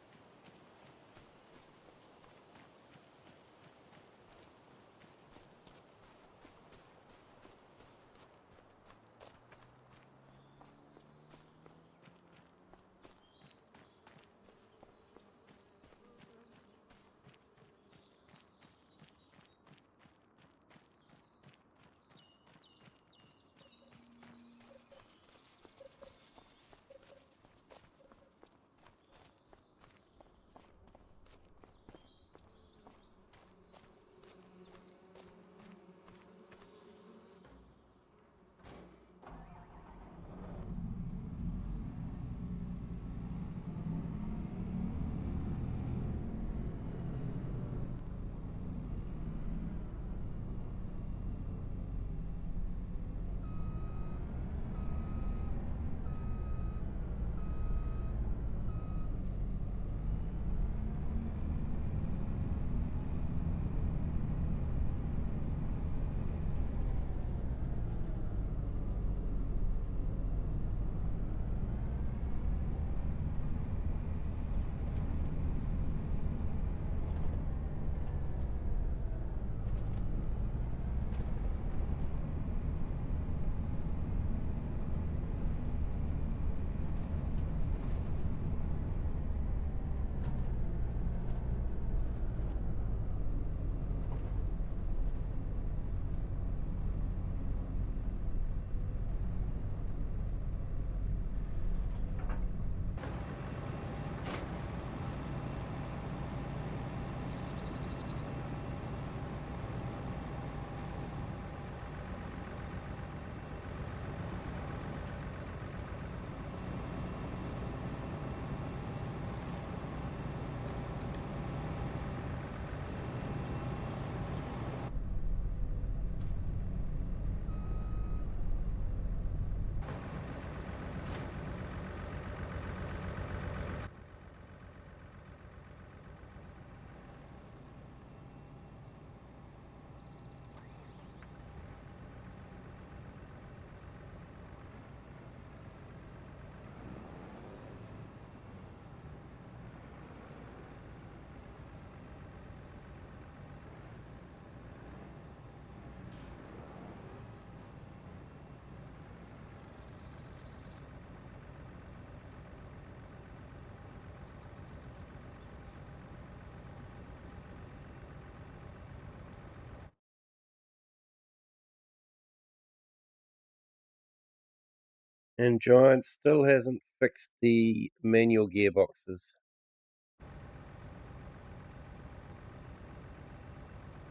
And Giant still hasn't fixed the manual gearboxes.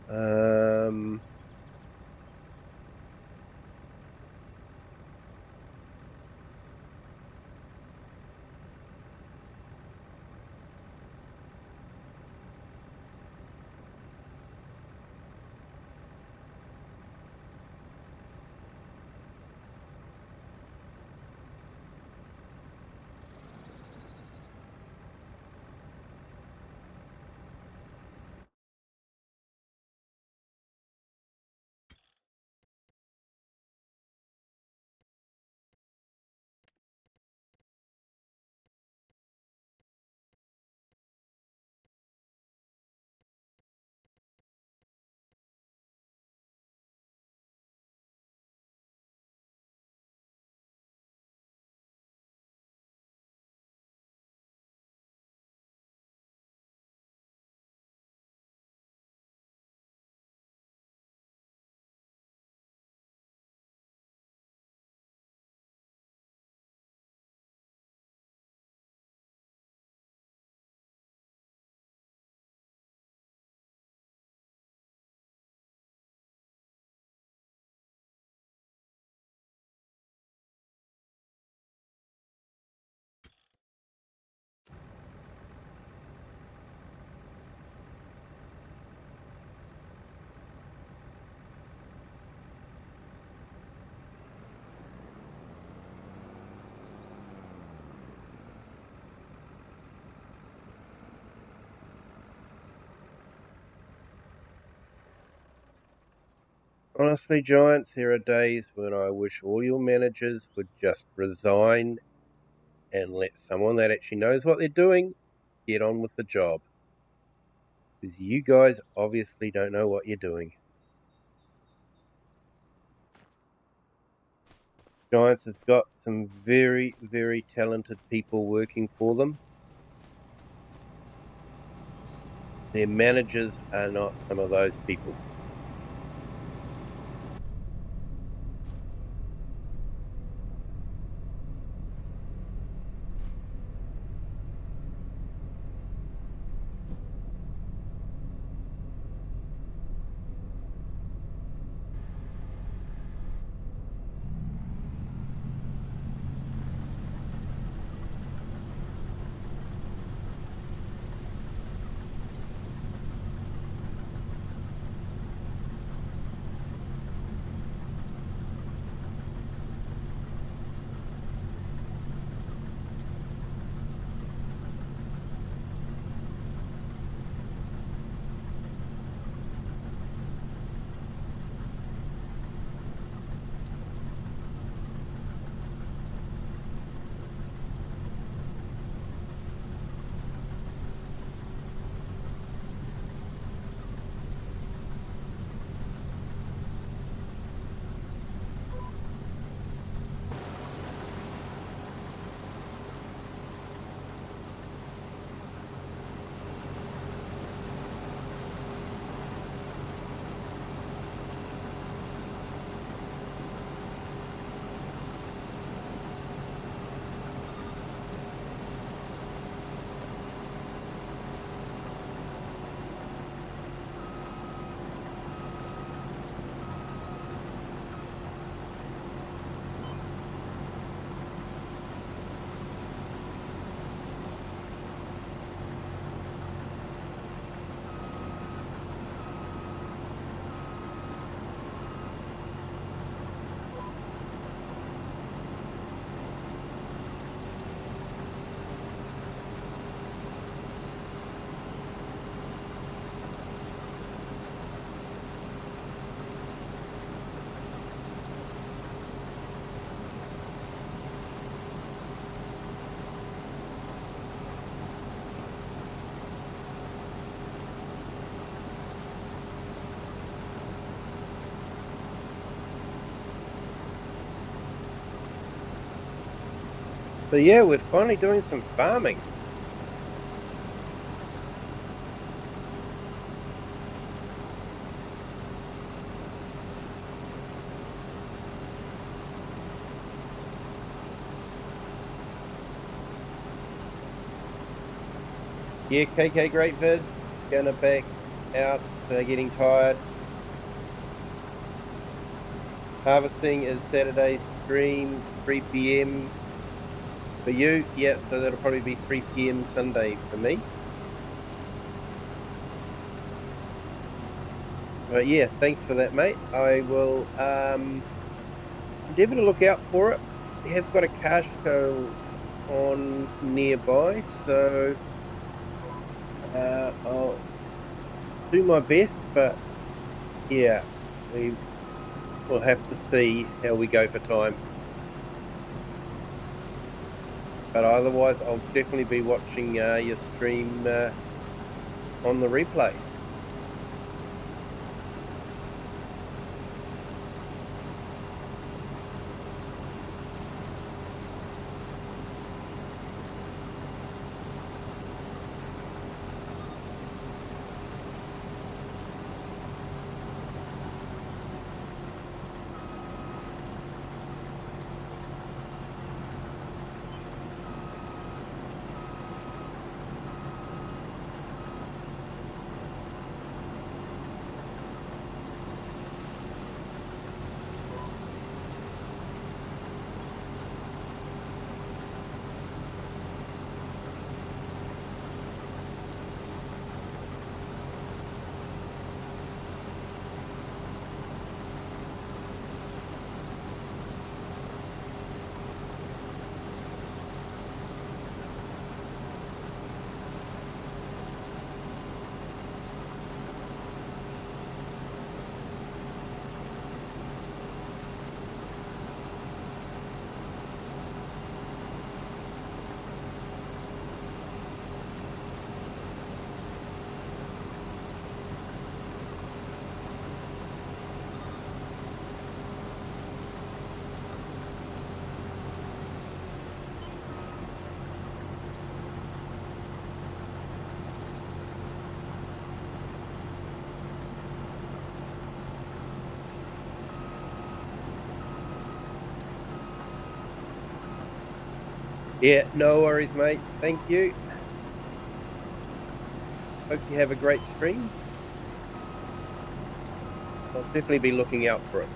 Um, Honestly, Giants, there are days when I wish all your managers would just resign and let someone that actually knows what they're doing get on with the job. Because you guys obviously don't know what you're doing. Giants has got some very, very talented people working for them. Their managers are not some of those people. So yeah, we're finally doing some farming. Yeah, KK Great Vids, gonna back out. They're getting tired. Harvesting is Saturday stream, 3 p.m. for you. Yeah, so that'll probably be 3 p.m. Sunday for me. But yeah, thanks for that, mate. I will endeavour to look out for it. We have got a Costco on nearby, so I'll do my best. But yeah, we will have to see how we go for time. But otherwise, I'll definitely be watching your stream on the replay. Yeah, no worries, mate. Thank you. Hope you have a great stream. I'll definitely be looking out for it.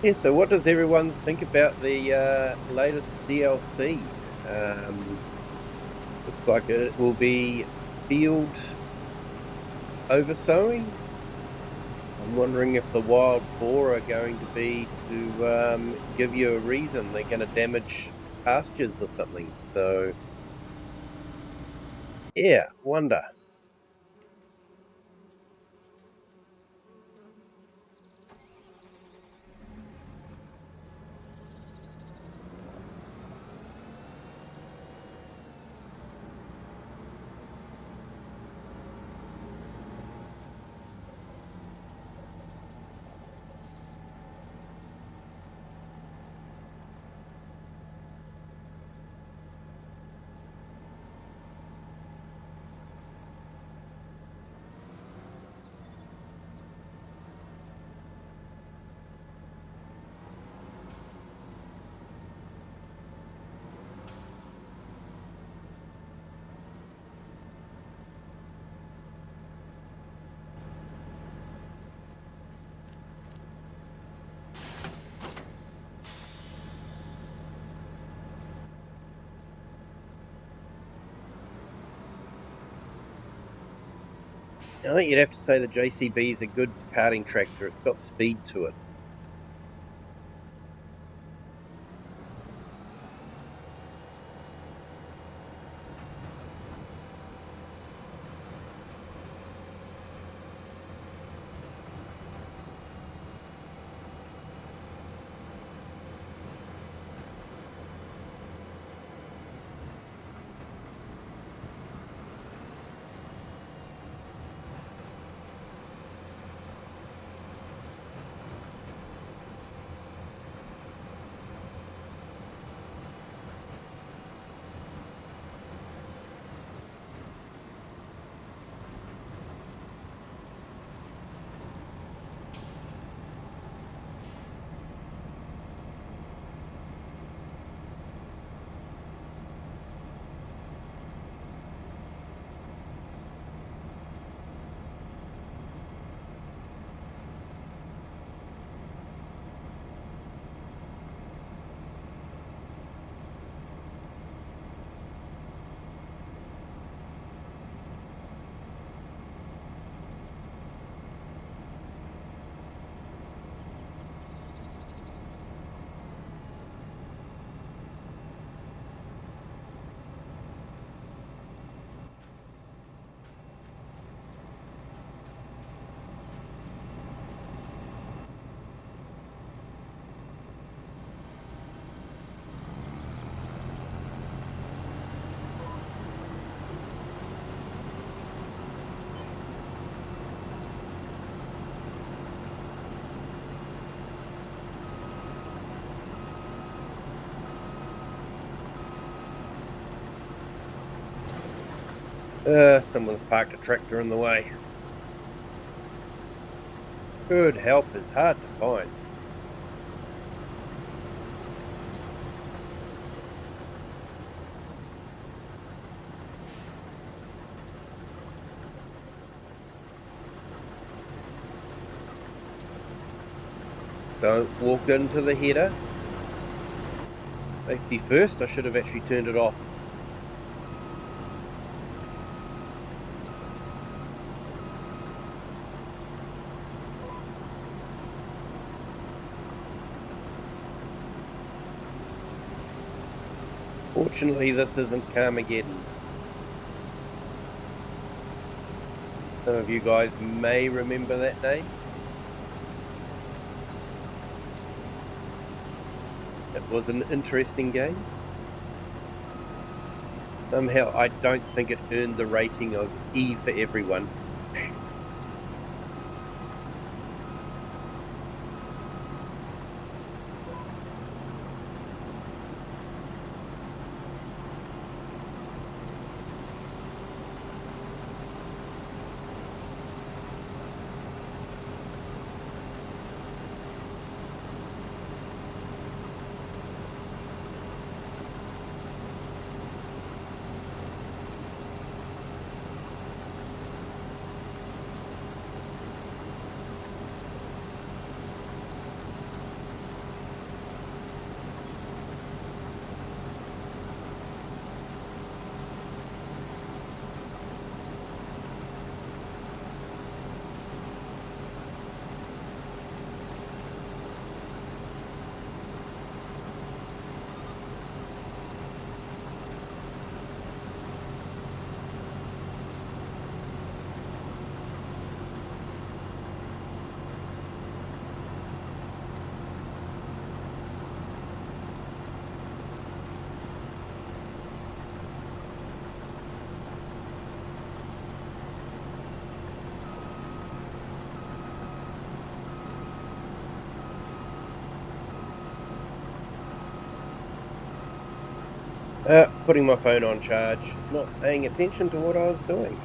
Yeah, so what does everyone think about the latest DLC? Looks like it will be field oversowing. I'm wondering if the wild boar are going to be to give you a reason they're going to damage pastures or something. So, yeah, wonder. I think you'd have to say the JCB is a good karting tractor. It's got speed to it. Someone's parked a tractor in the way. Good help is hard to find. Don't walk into the header. Safety first, I should have actually turned it off. Fortunately, this isn't Carmageddon. Some of you guys may remember that name. It was an interesting game. Somehow, I don't think it earned the rating of E for everyone. Putting my phone on charge, not paying attention to what I was doing.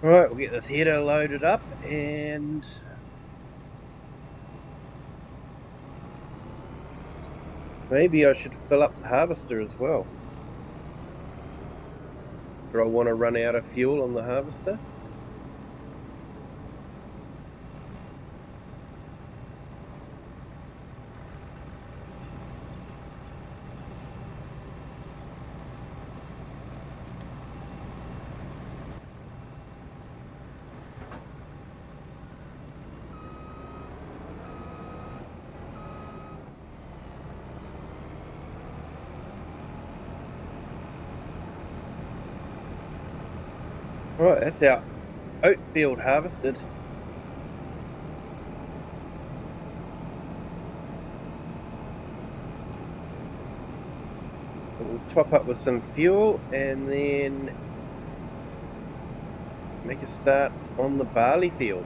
Alright, we'll get this header loaded up and maybe I should fill up the harvester as well. Do I want to run out of fuel on the harvester? Alright, that's our oat field harvested. We'll top up with some fuel and then make a start on the barley field.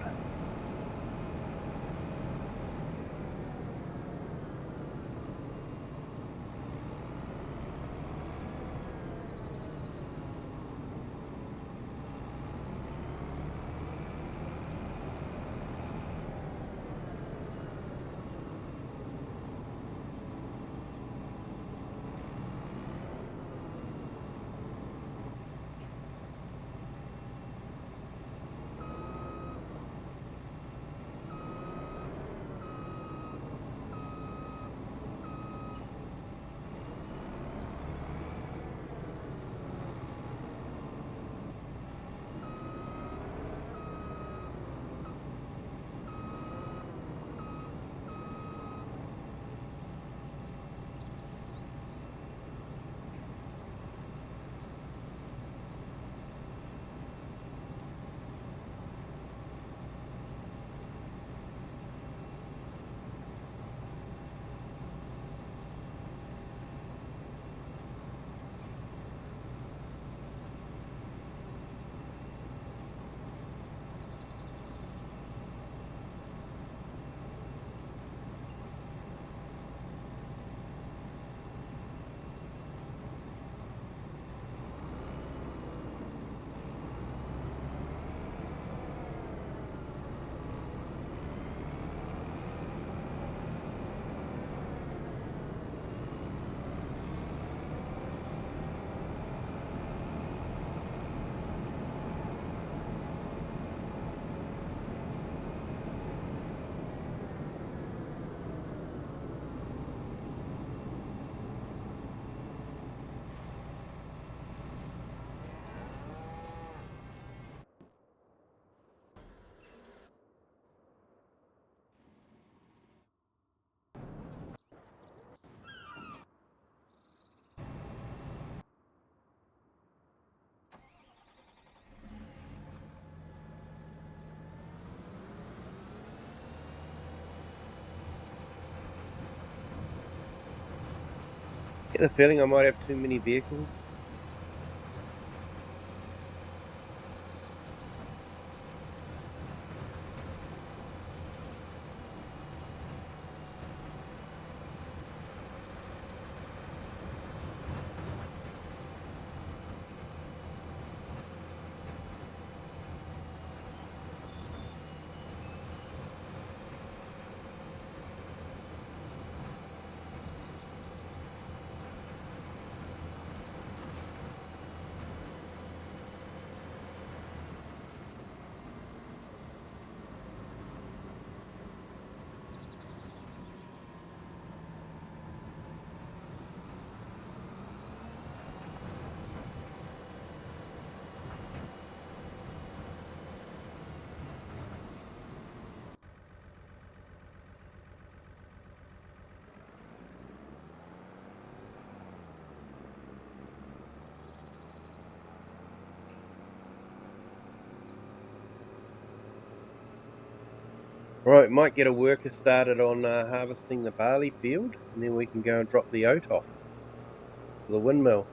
Get the feeling I might have too many vehicles. Right, might get a worker started on harvesting the barley field, and then we can go and drop the oat off to the windmill.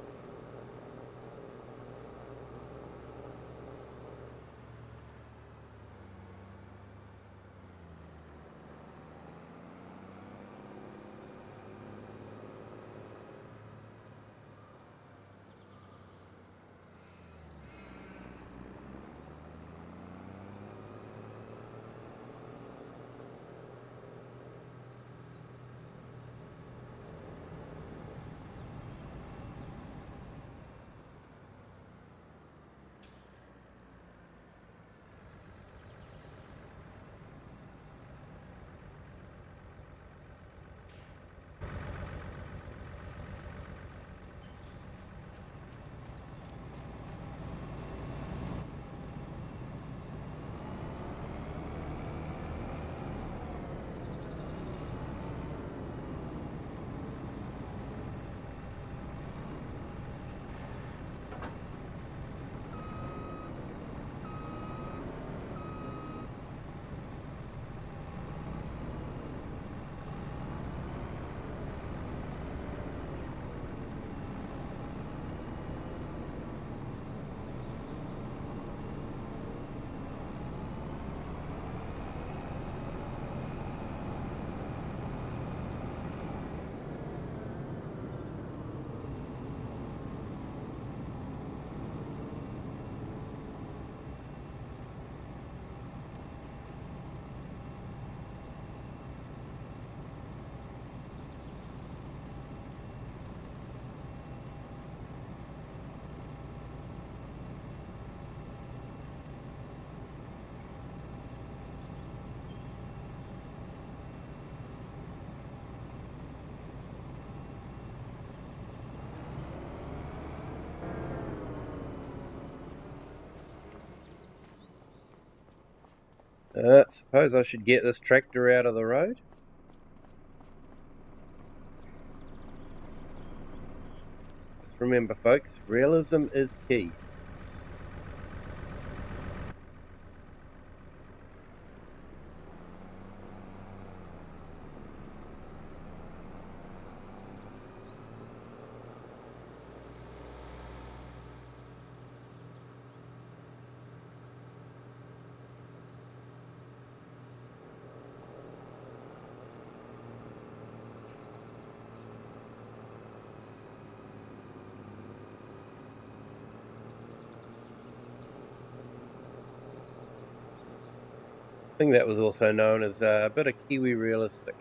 Suppose I should get this tractor out of the road. Just remember, folks, realism is key. I think that was also known as a bit of Kiwi realistic.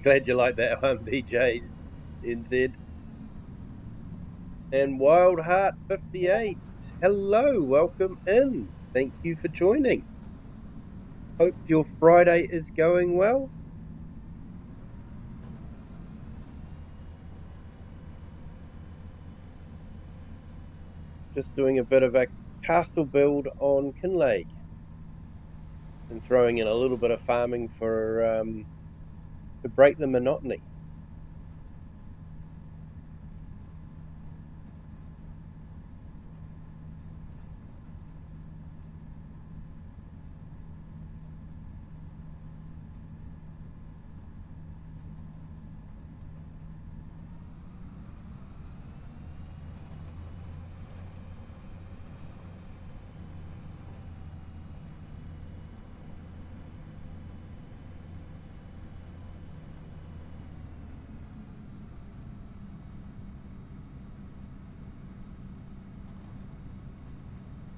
Glad you like that one, BJ NZ. And Wild Heart 58. Hello, welcome in. Thank you for joining. Hope your Friday is going well. Just doing a bit of a castle build on Kinlaig and throwing in a little bit of farming for to break the monotony.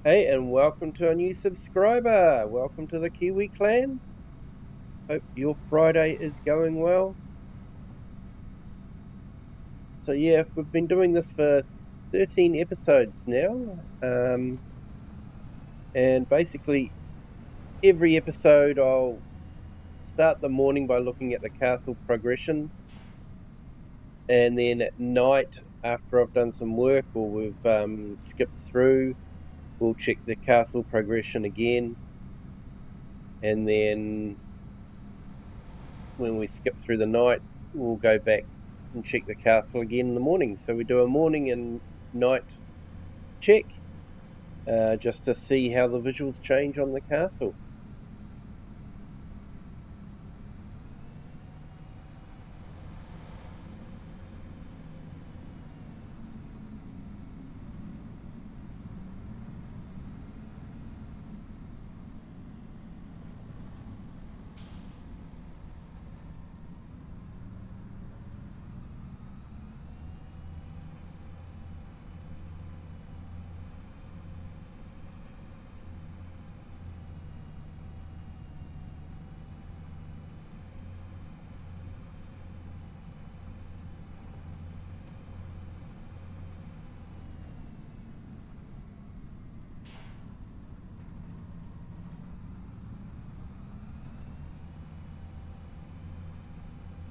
Hey, and welcome to a new subscriber. Welcome to the Kiwi clan. Hope your Friday is going well. So yeah, we've been doing this for 13 episodes now. And basically every episode I'll start the morning by looking at the castle progression. And then at night, after I've done some work or we've skipped through, we'll check the castle progression again. And then when we skip through the night, we'll go back and check the castle again in the morning. So we do a morning and night check just to see how the visuals change on the castle.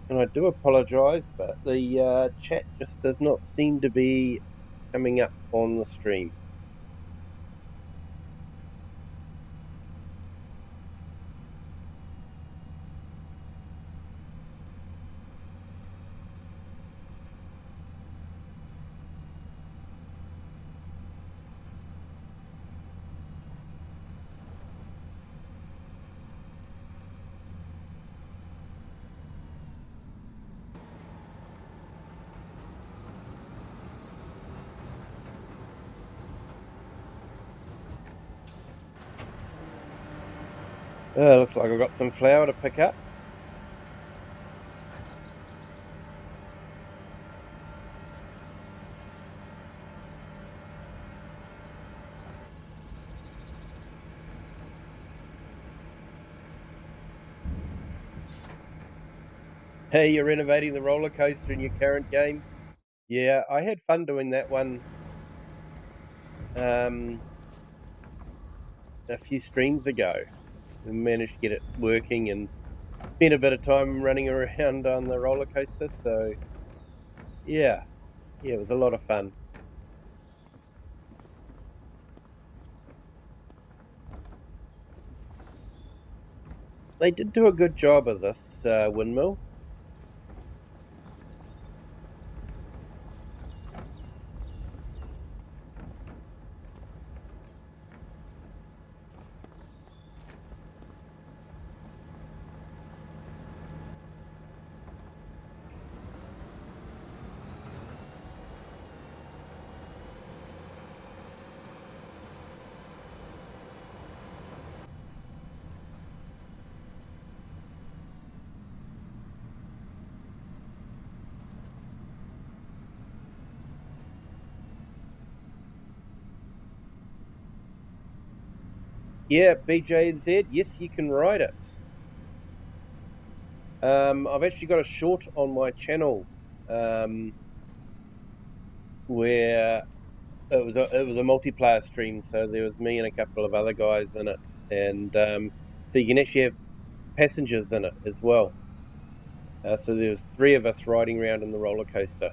And I do apologise, but the chat just does not seem to be coming up on the stream. Looks like I've got some flour to pick up. Hey, you're renovating the roller coaster in your current game? Yeah, I had fun doing that one a few streams ago. I managed to get it working and spent a bit of time running around on the roller coaster. So yeah, it was a lot of fun. They did do a good job of this windmill. Yeah, BJZ, yes, you can ride it. I've actually got a short on my channel where it was a multiplayer stream, so there was me and a couple of other guys in it, and so you can actually have passengers in it as well. So there's three of us riding around in the roller coaster.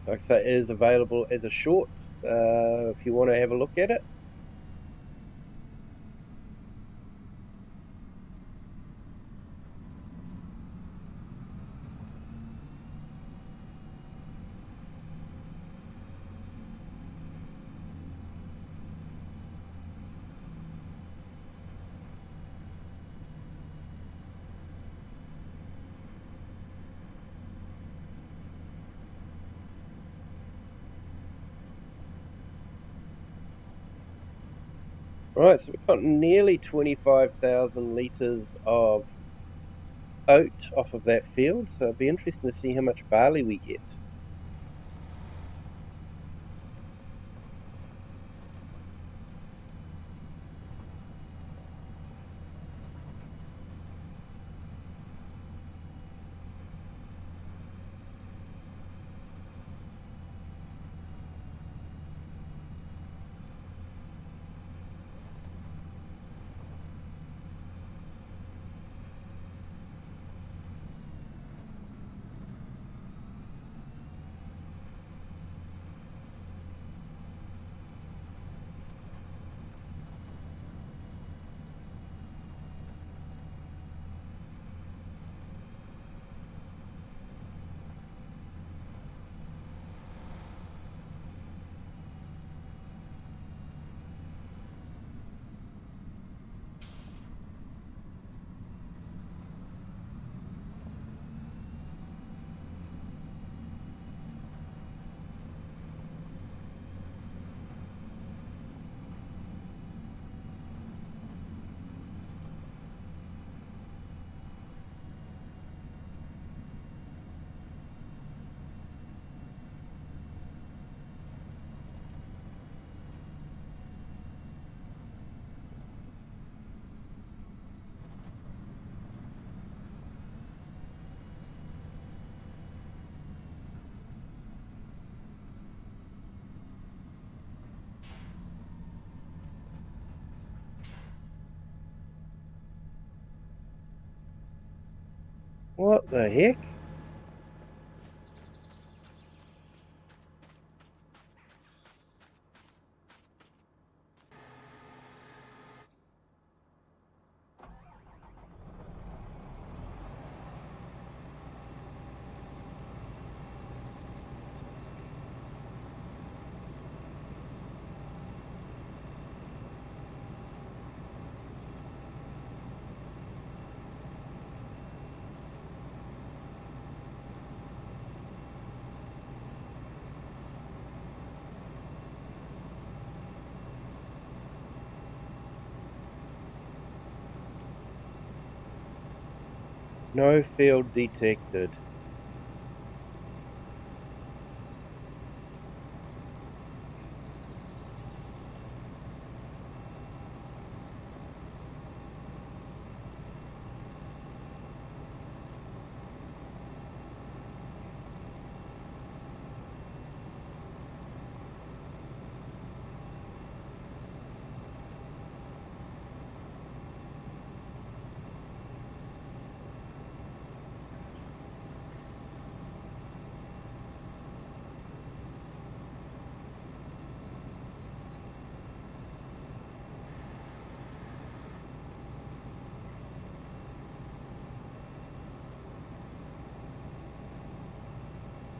Like I say, it is available as a short if you want to have a look at it. Right, so we've got nearly 25,000 litres of oat off of that field, so it'll be interesting to see how much barley we get. What the heck? No field detected.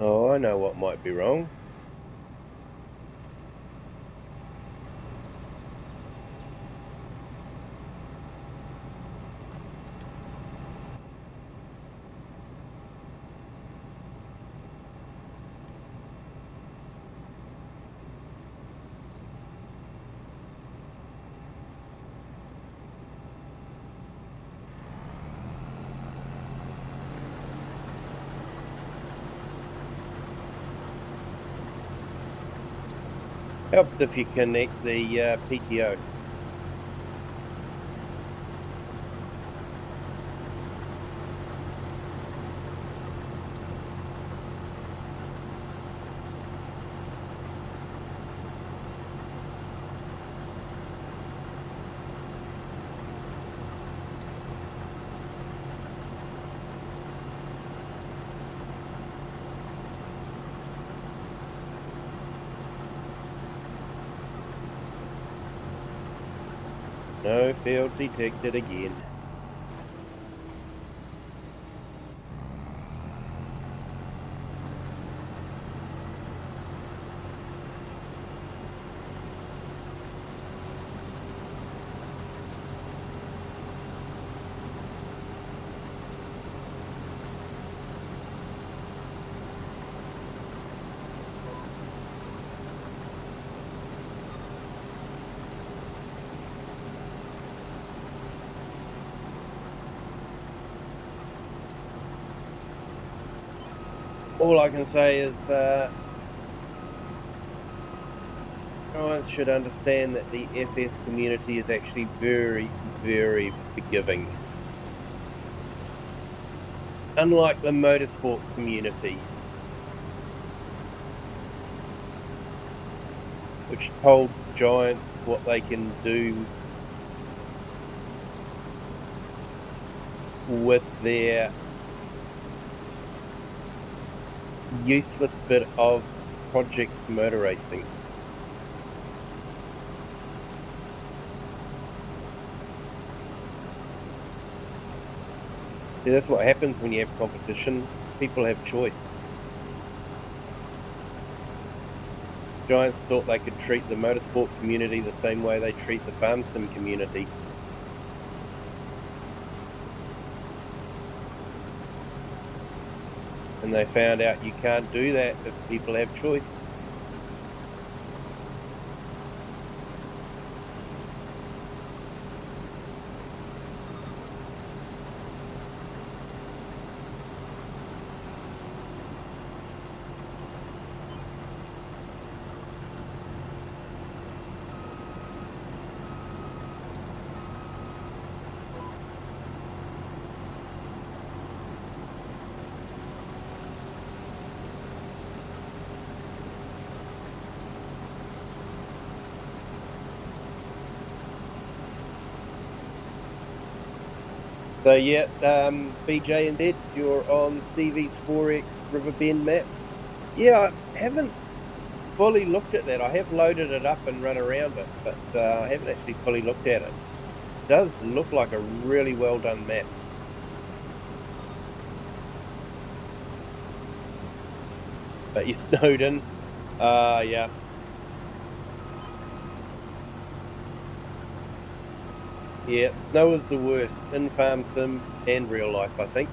Oh, I know what might be wrong. Helps if you connect the PTO. No field detected again. All I can say is everyone should understand that the FS community is actually very, very forgiving. Unlike the motorsport community, which told giants what they can do with their useless bit of project motor racing. See, that's what happens when you have competition. People have choice. Giants thought they could treat the motorsport community the same way they treat the farm sim community. And they found out you can't do that if people have choice. So yeah, BJ and Ed, you're on Stevie's Forex Riverbend map. Yeah, I haven't fully looked at that. I have loaded it up and run around it, but I haven't actually fully looked at it. It does look like a really well done map. But you snowed in. Yeah. Yeah, snow is the worst in Farm Sim and real life, I think.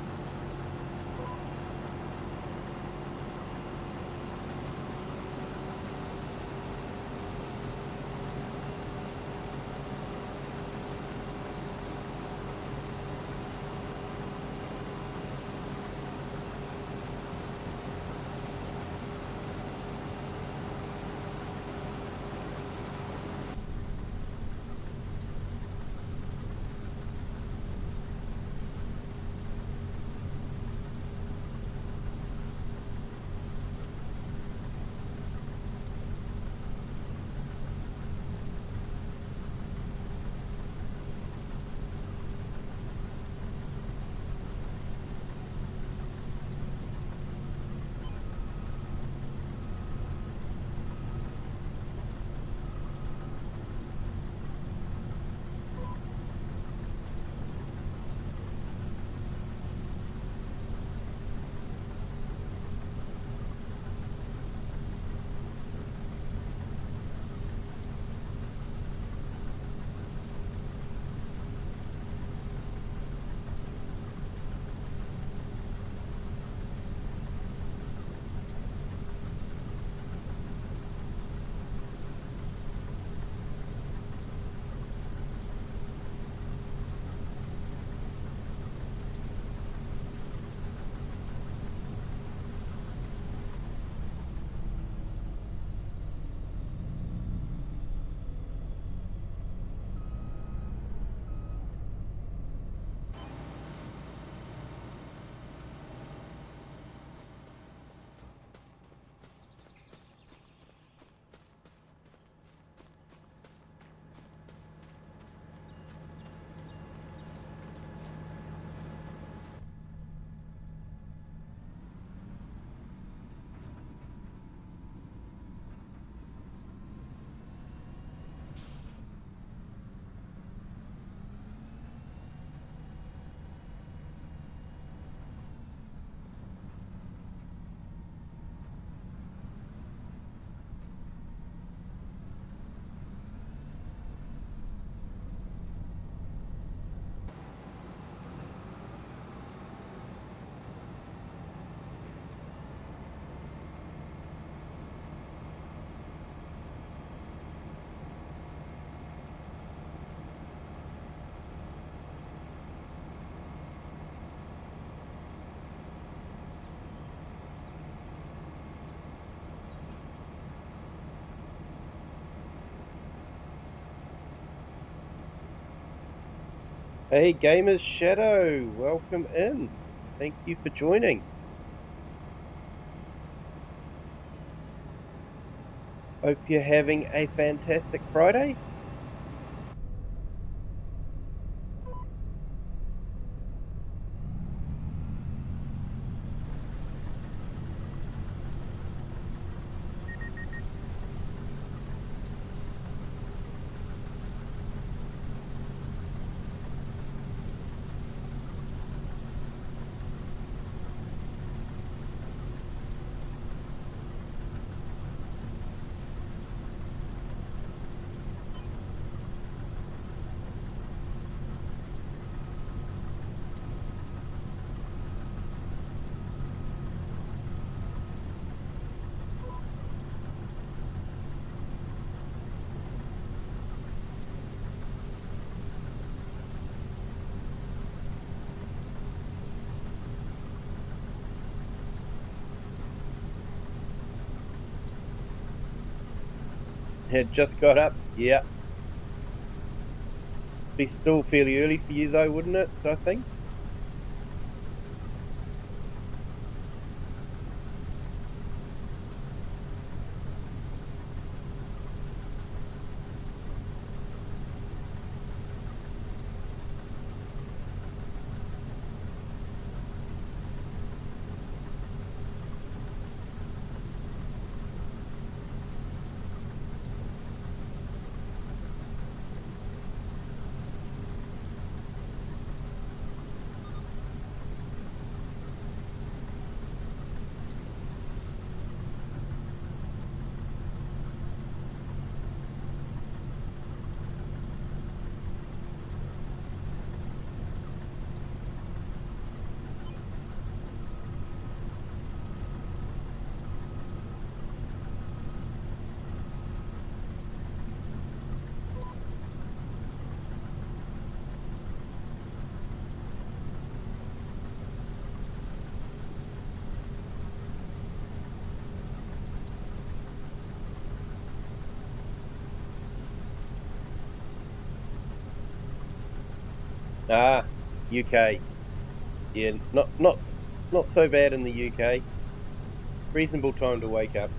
Hey, Gamers Shadow, welcome in. Thank you for joining. Hope you're having a fantastic Friday. It just got up. Yeah. Be still fairly early for you though, wouldn't it? I think. UK. Yeah, not so bad in the UK. Reasonable time to wake up.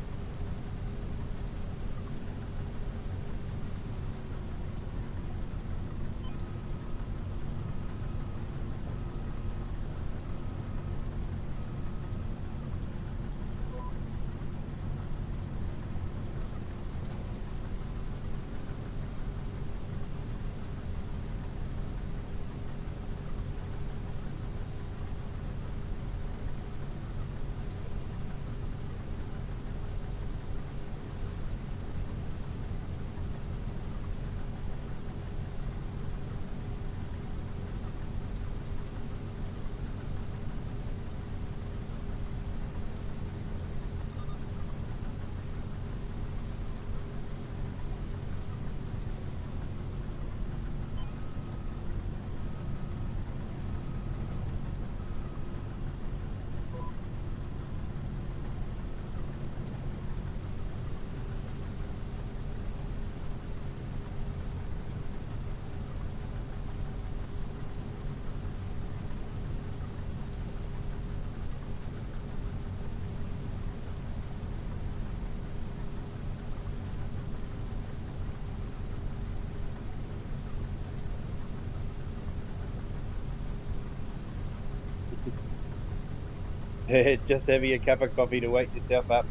Just having a cup of coffee to wake yourself up.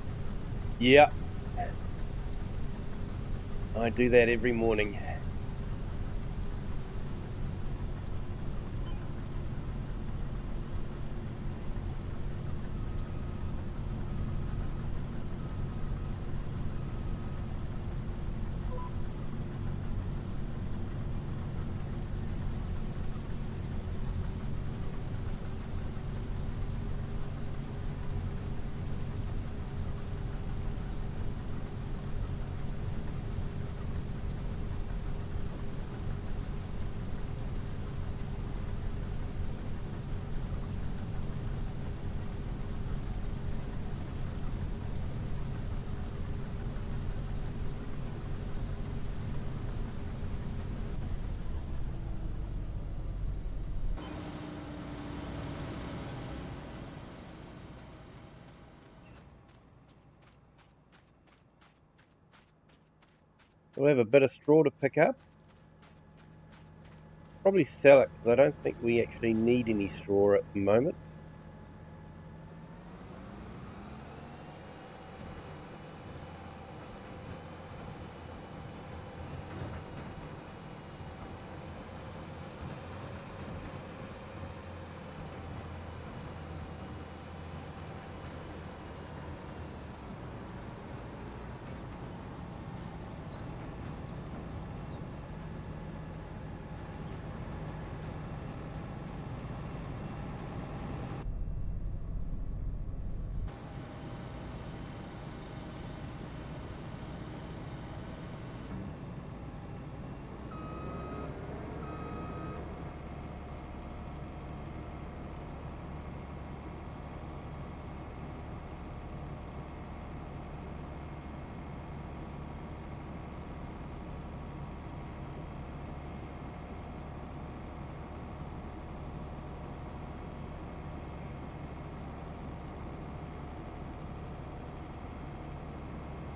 Yeah, I do that every morning. We'll have a bit of straw to pick up. Probably sell it because I don't think we actually need any straw at the moment.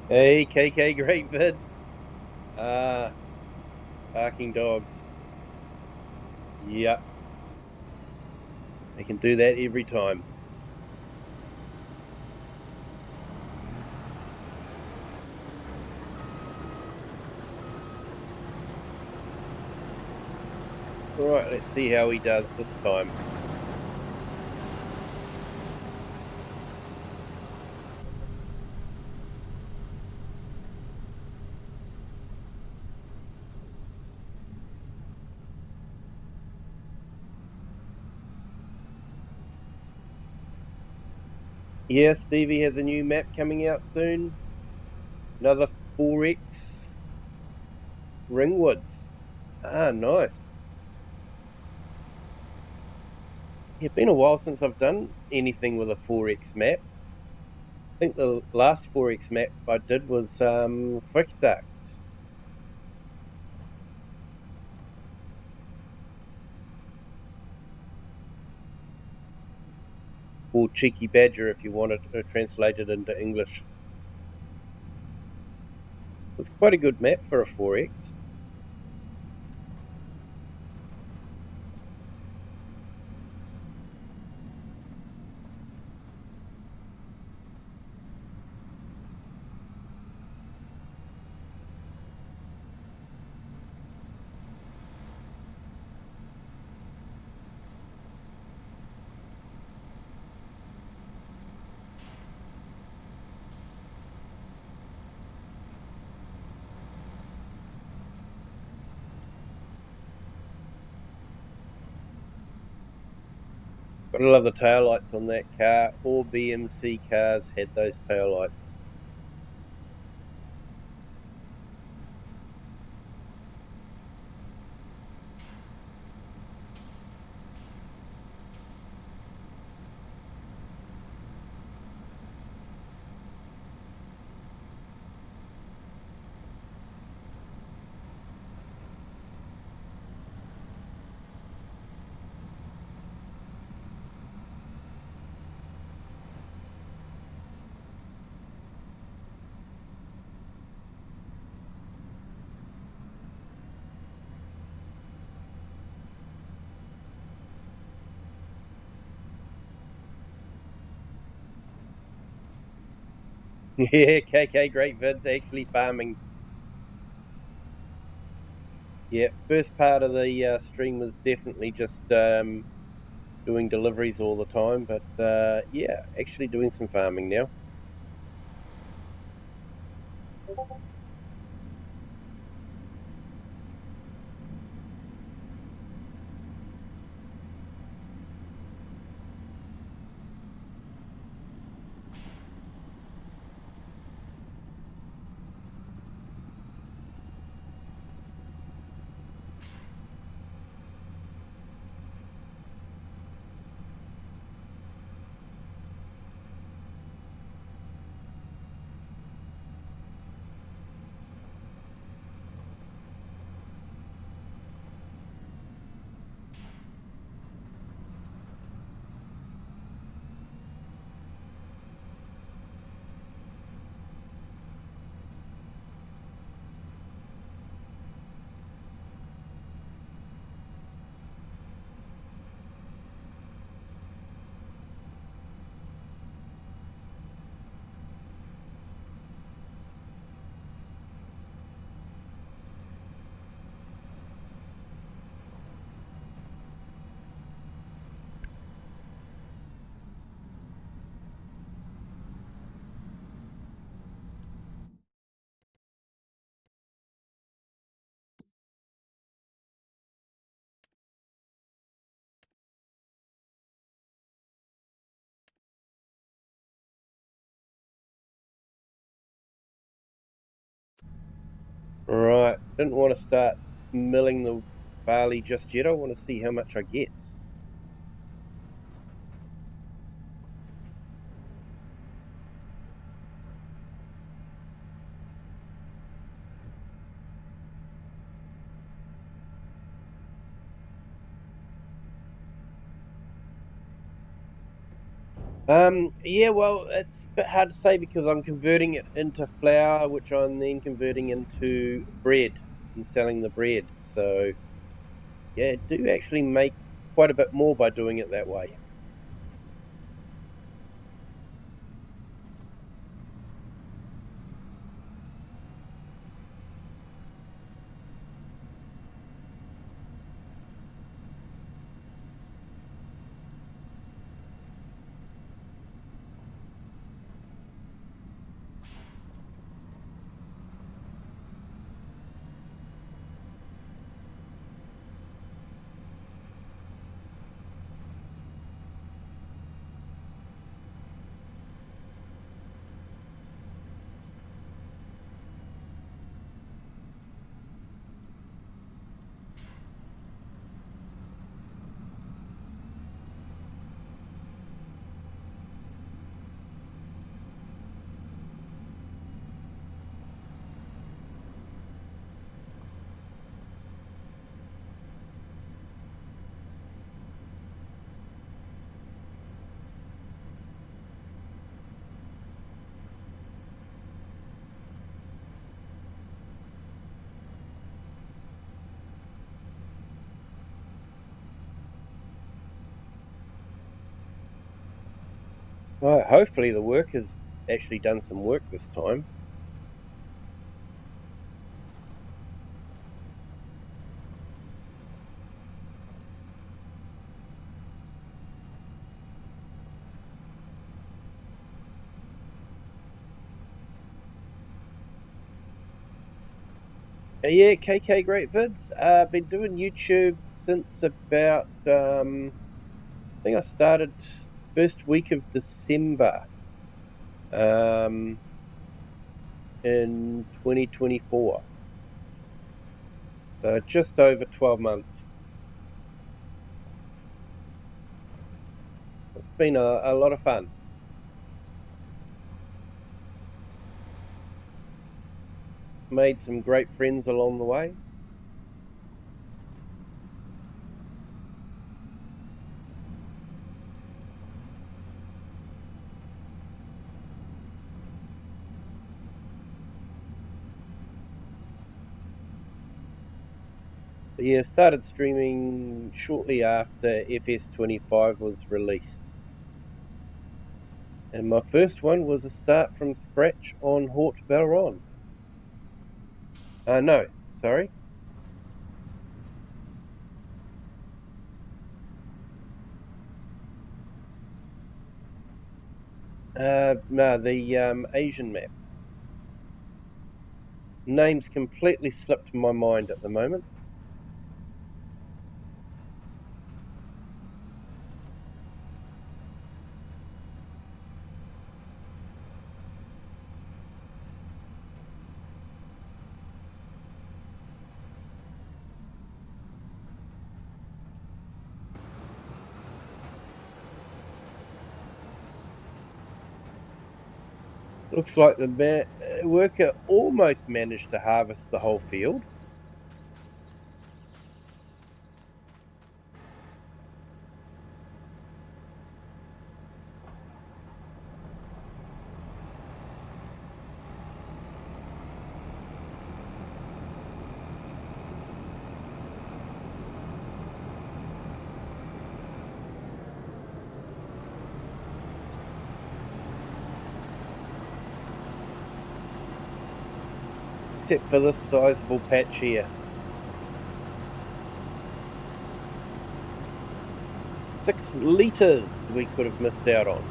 Hey, KK, great vids. Barking dogs. Yep. They can do that every time. Alright, let's see how he does this time. Yeah, Stevie has a new map coming out soon. Another 4X Ringwoods. Nice. Yeah, been a while since I've done anything with a 4X map. I think the last 4X map I did was Fichtax. or cheeky badger if you want it translated into English. It's quite a good map for a 4X. Gotta love the taillights on that car. All BMC cars had those taillights. Yeah, KK, great vids, actually farming. Yeah, first part of the stream was definitely just doing deliveries all the time, but yeah, actually doing some farming now. Right, didn't want to start milling the barley just yet. I want to see how much I get. Yeah, well, it's a bit hard to say because I'm converting it into flour, which I'm then converting into bread and selling the bread. So, yeah, do actually make quite a bit more by doing it that way. Well, hopefully the work has actually done some work this time. Yeah, KK Great Vids. I've been doing YouTube since about I think I started first week of December um, in 2024. So just over 12 months. It's been a lot of fun. Made some great friends along the way. But yeah, started streaming shortly after FS25 was released. And my first one was a start from scratch on Hort Valron. No, sorry. No, the Asian map. Name's completely slipped my mind at the moment. Looks like the worker almost managed to harvest the whole field. Except for this sizable patch here. 6 litres we could have missed out on.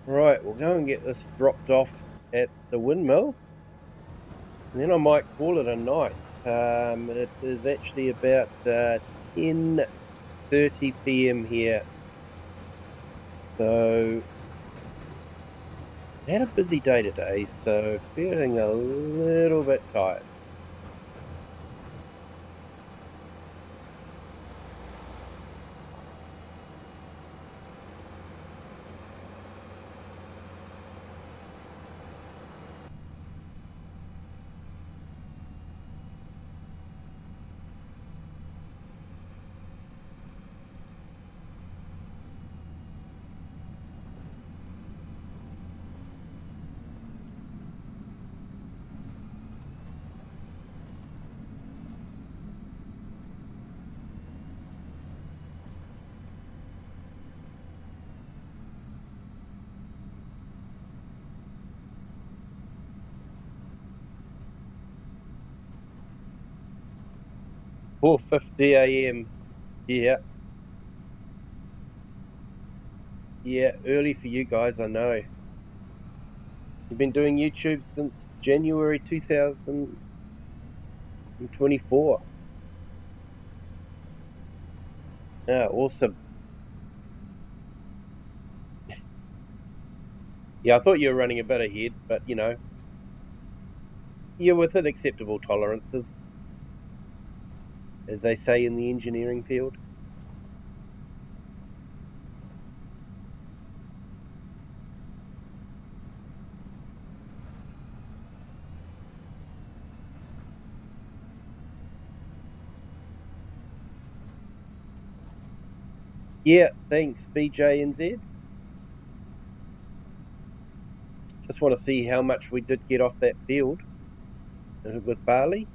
Right, we'll go and get this dropped off at the windmill. And then I might call it a night. It is actually about 10:30 p.m. here. So had a busy day today, so feeling a little bit tired. – 4:50 a.m. Yeah, yeah, early for you guys, I know. You've been doing YouTube since January 2024. Yeah, awesome. Yeah, I thought you were running a bit ahead, but you're within acceptable tolerances, as they say in the engineering field. Yeah, thanks, BJNZ. Just want to see how much we did get off that field with barley.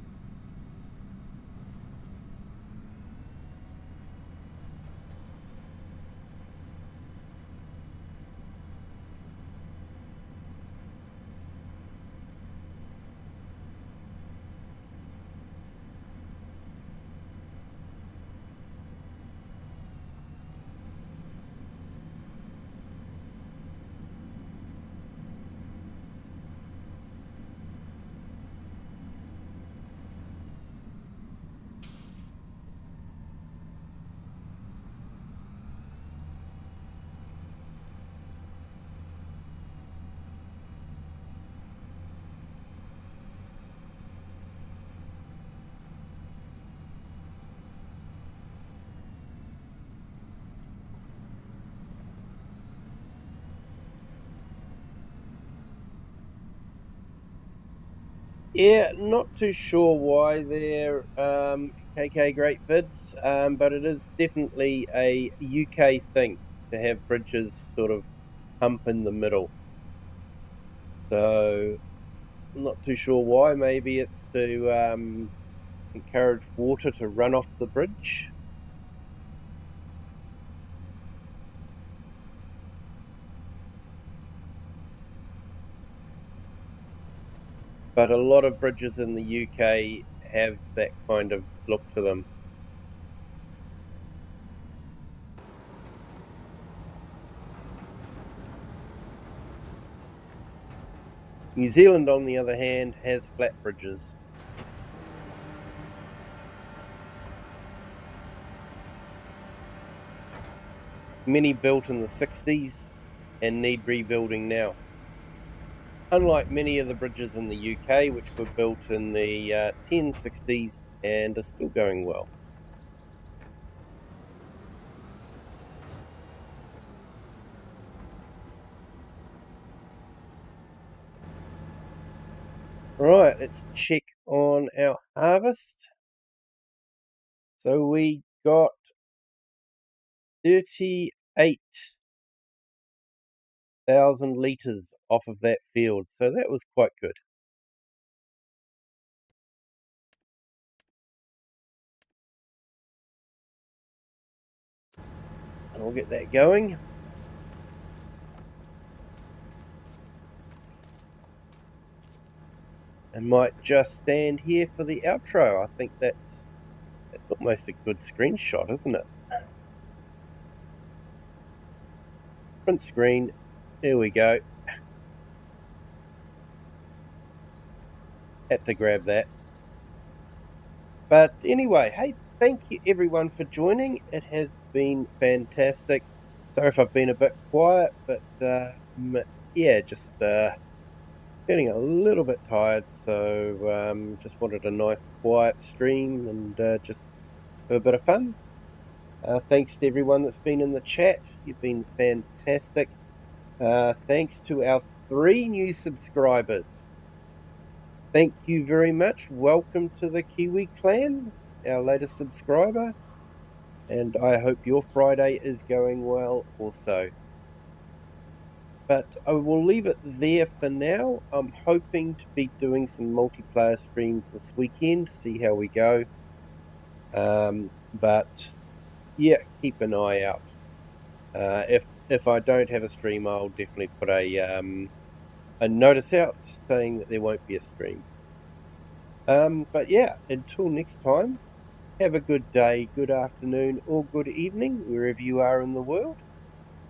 Yeah, not too sure why they're KK Great Vids, but it is definitely a UK thing to have bridges sort of hump in the middle. So I'm not too sure why. Maybe it's to encourage water to run off the bridge. But a lot of bridges in the UK have that kind of look to them. New Zealand, on the other hand, has flat bridges. Many built in the 60s and need rebuilding now. Unlike many of the bridges in the UK, which were built in the 1060s and are still going well. Right, let's check on our harvest. So we got 38,000 litres off of that field, so that was quite good. And we'll get that going. And might just stand here for the outro. I think that's almost a good screenshot, isn't it? Print screen. There we go. Had to grab that. But anyway, hey, thank you everyone for joining. It has been fantastic. Sorry if I've been a bit quiet, but yeah, just feeling a little bit tired. So just wanted a nice quiet stream and just have a bit of fun. Thanks to everyone that's been in the chat. You've been fantastic. Thanks to our 3 new subscribers. Thank you very much. Welcome to the Kiwi clan, our latest subscriber. And I hope your Friday is going well also. But I will leave it there for now. I'm hoping to be doing some multiplayer streams this weekend, see how we go. But yeah, keep an eye out. If I don't have a stream, I'll definitely put a notice out saying that there won't be a stream. But yeah, until next time, have a good day, good afternoon, or good evening, wherever you are in the world.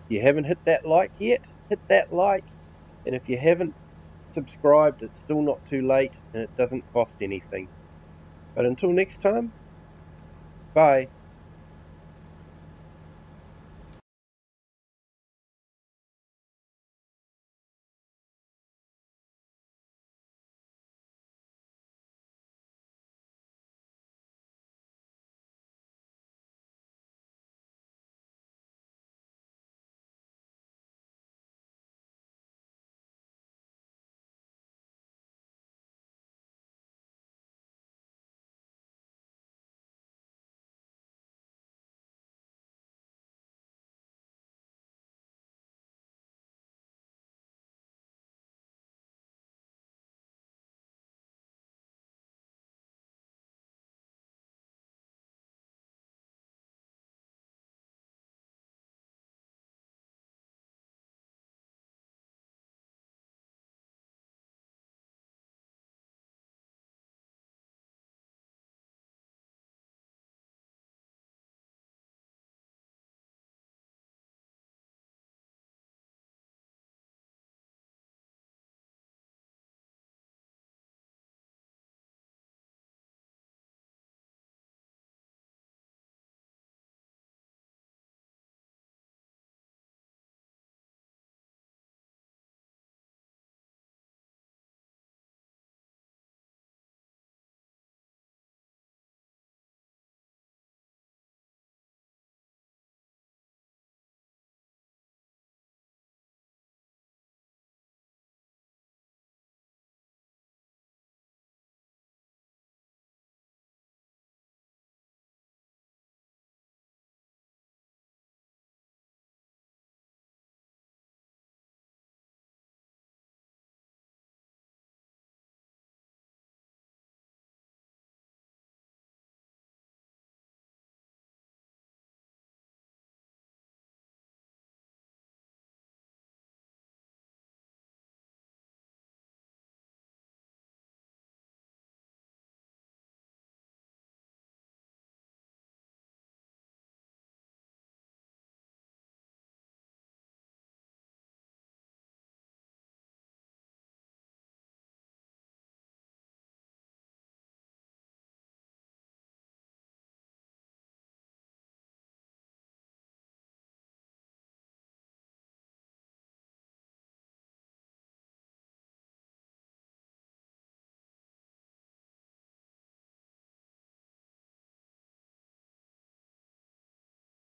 If you haven't hit that like yet, hit that like. And if you haven't subscribed. It's still not too late and it doesn't cost anything. But until next time, bye.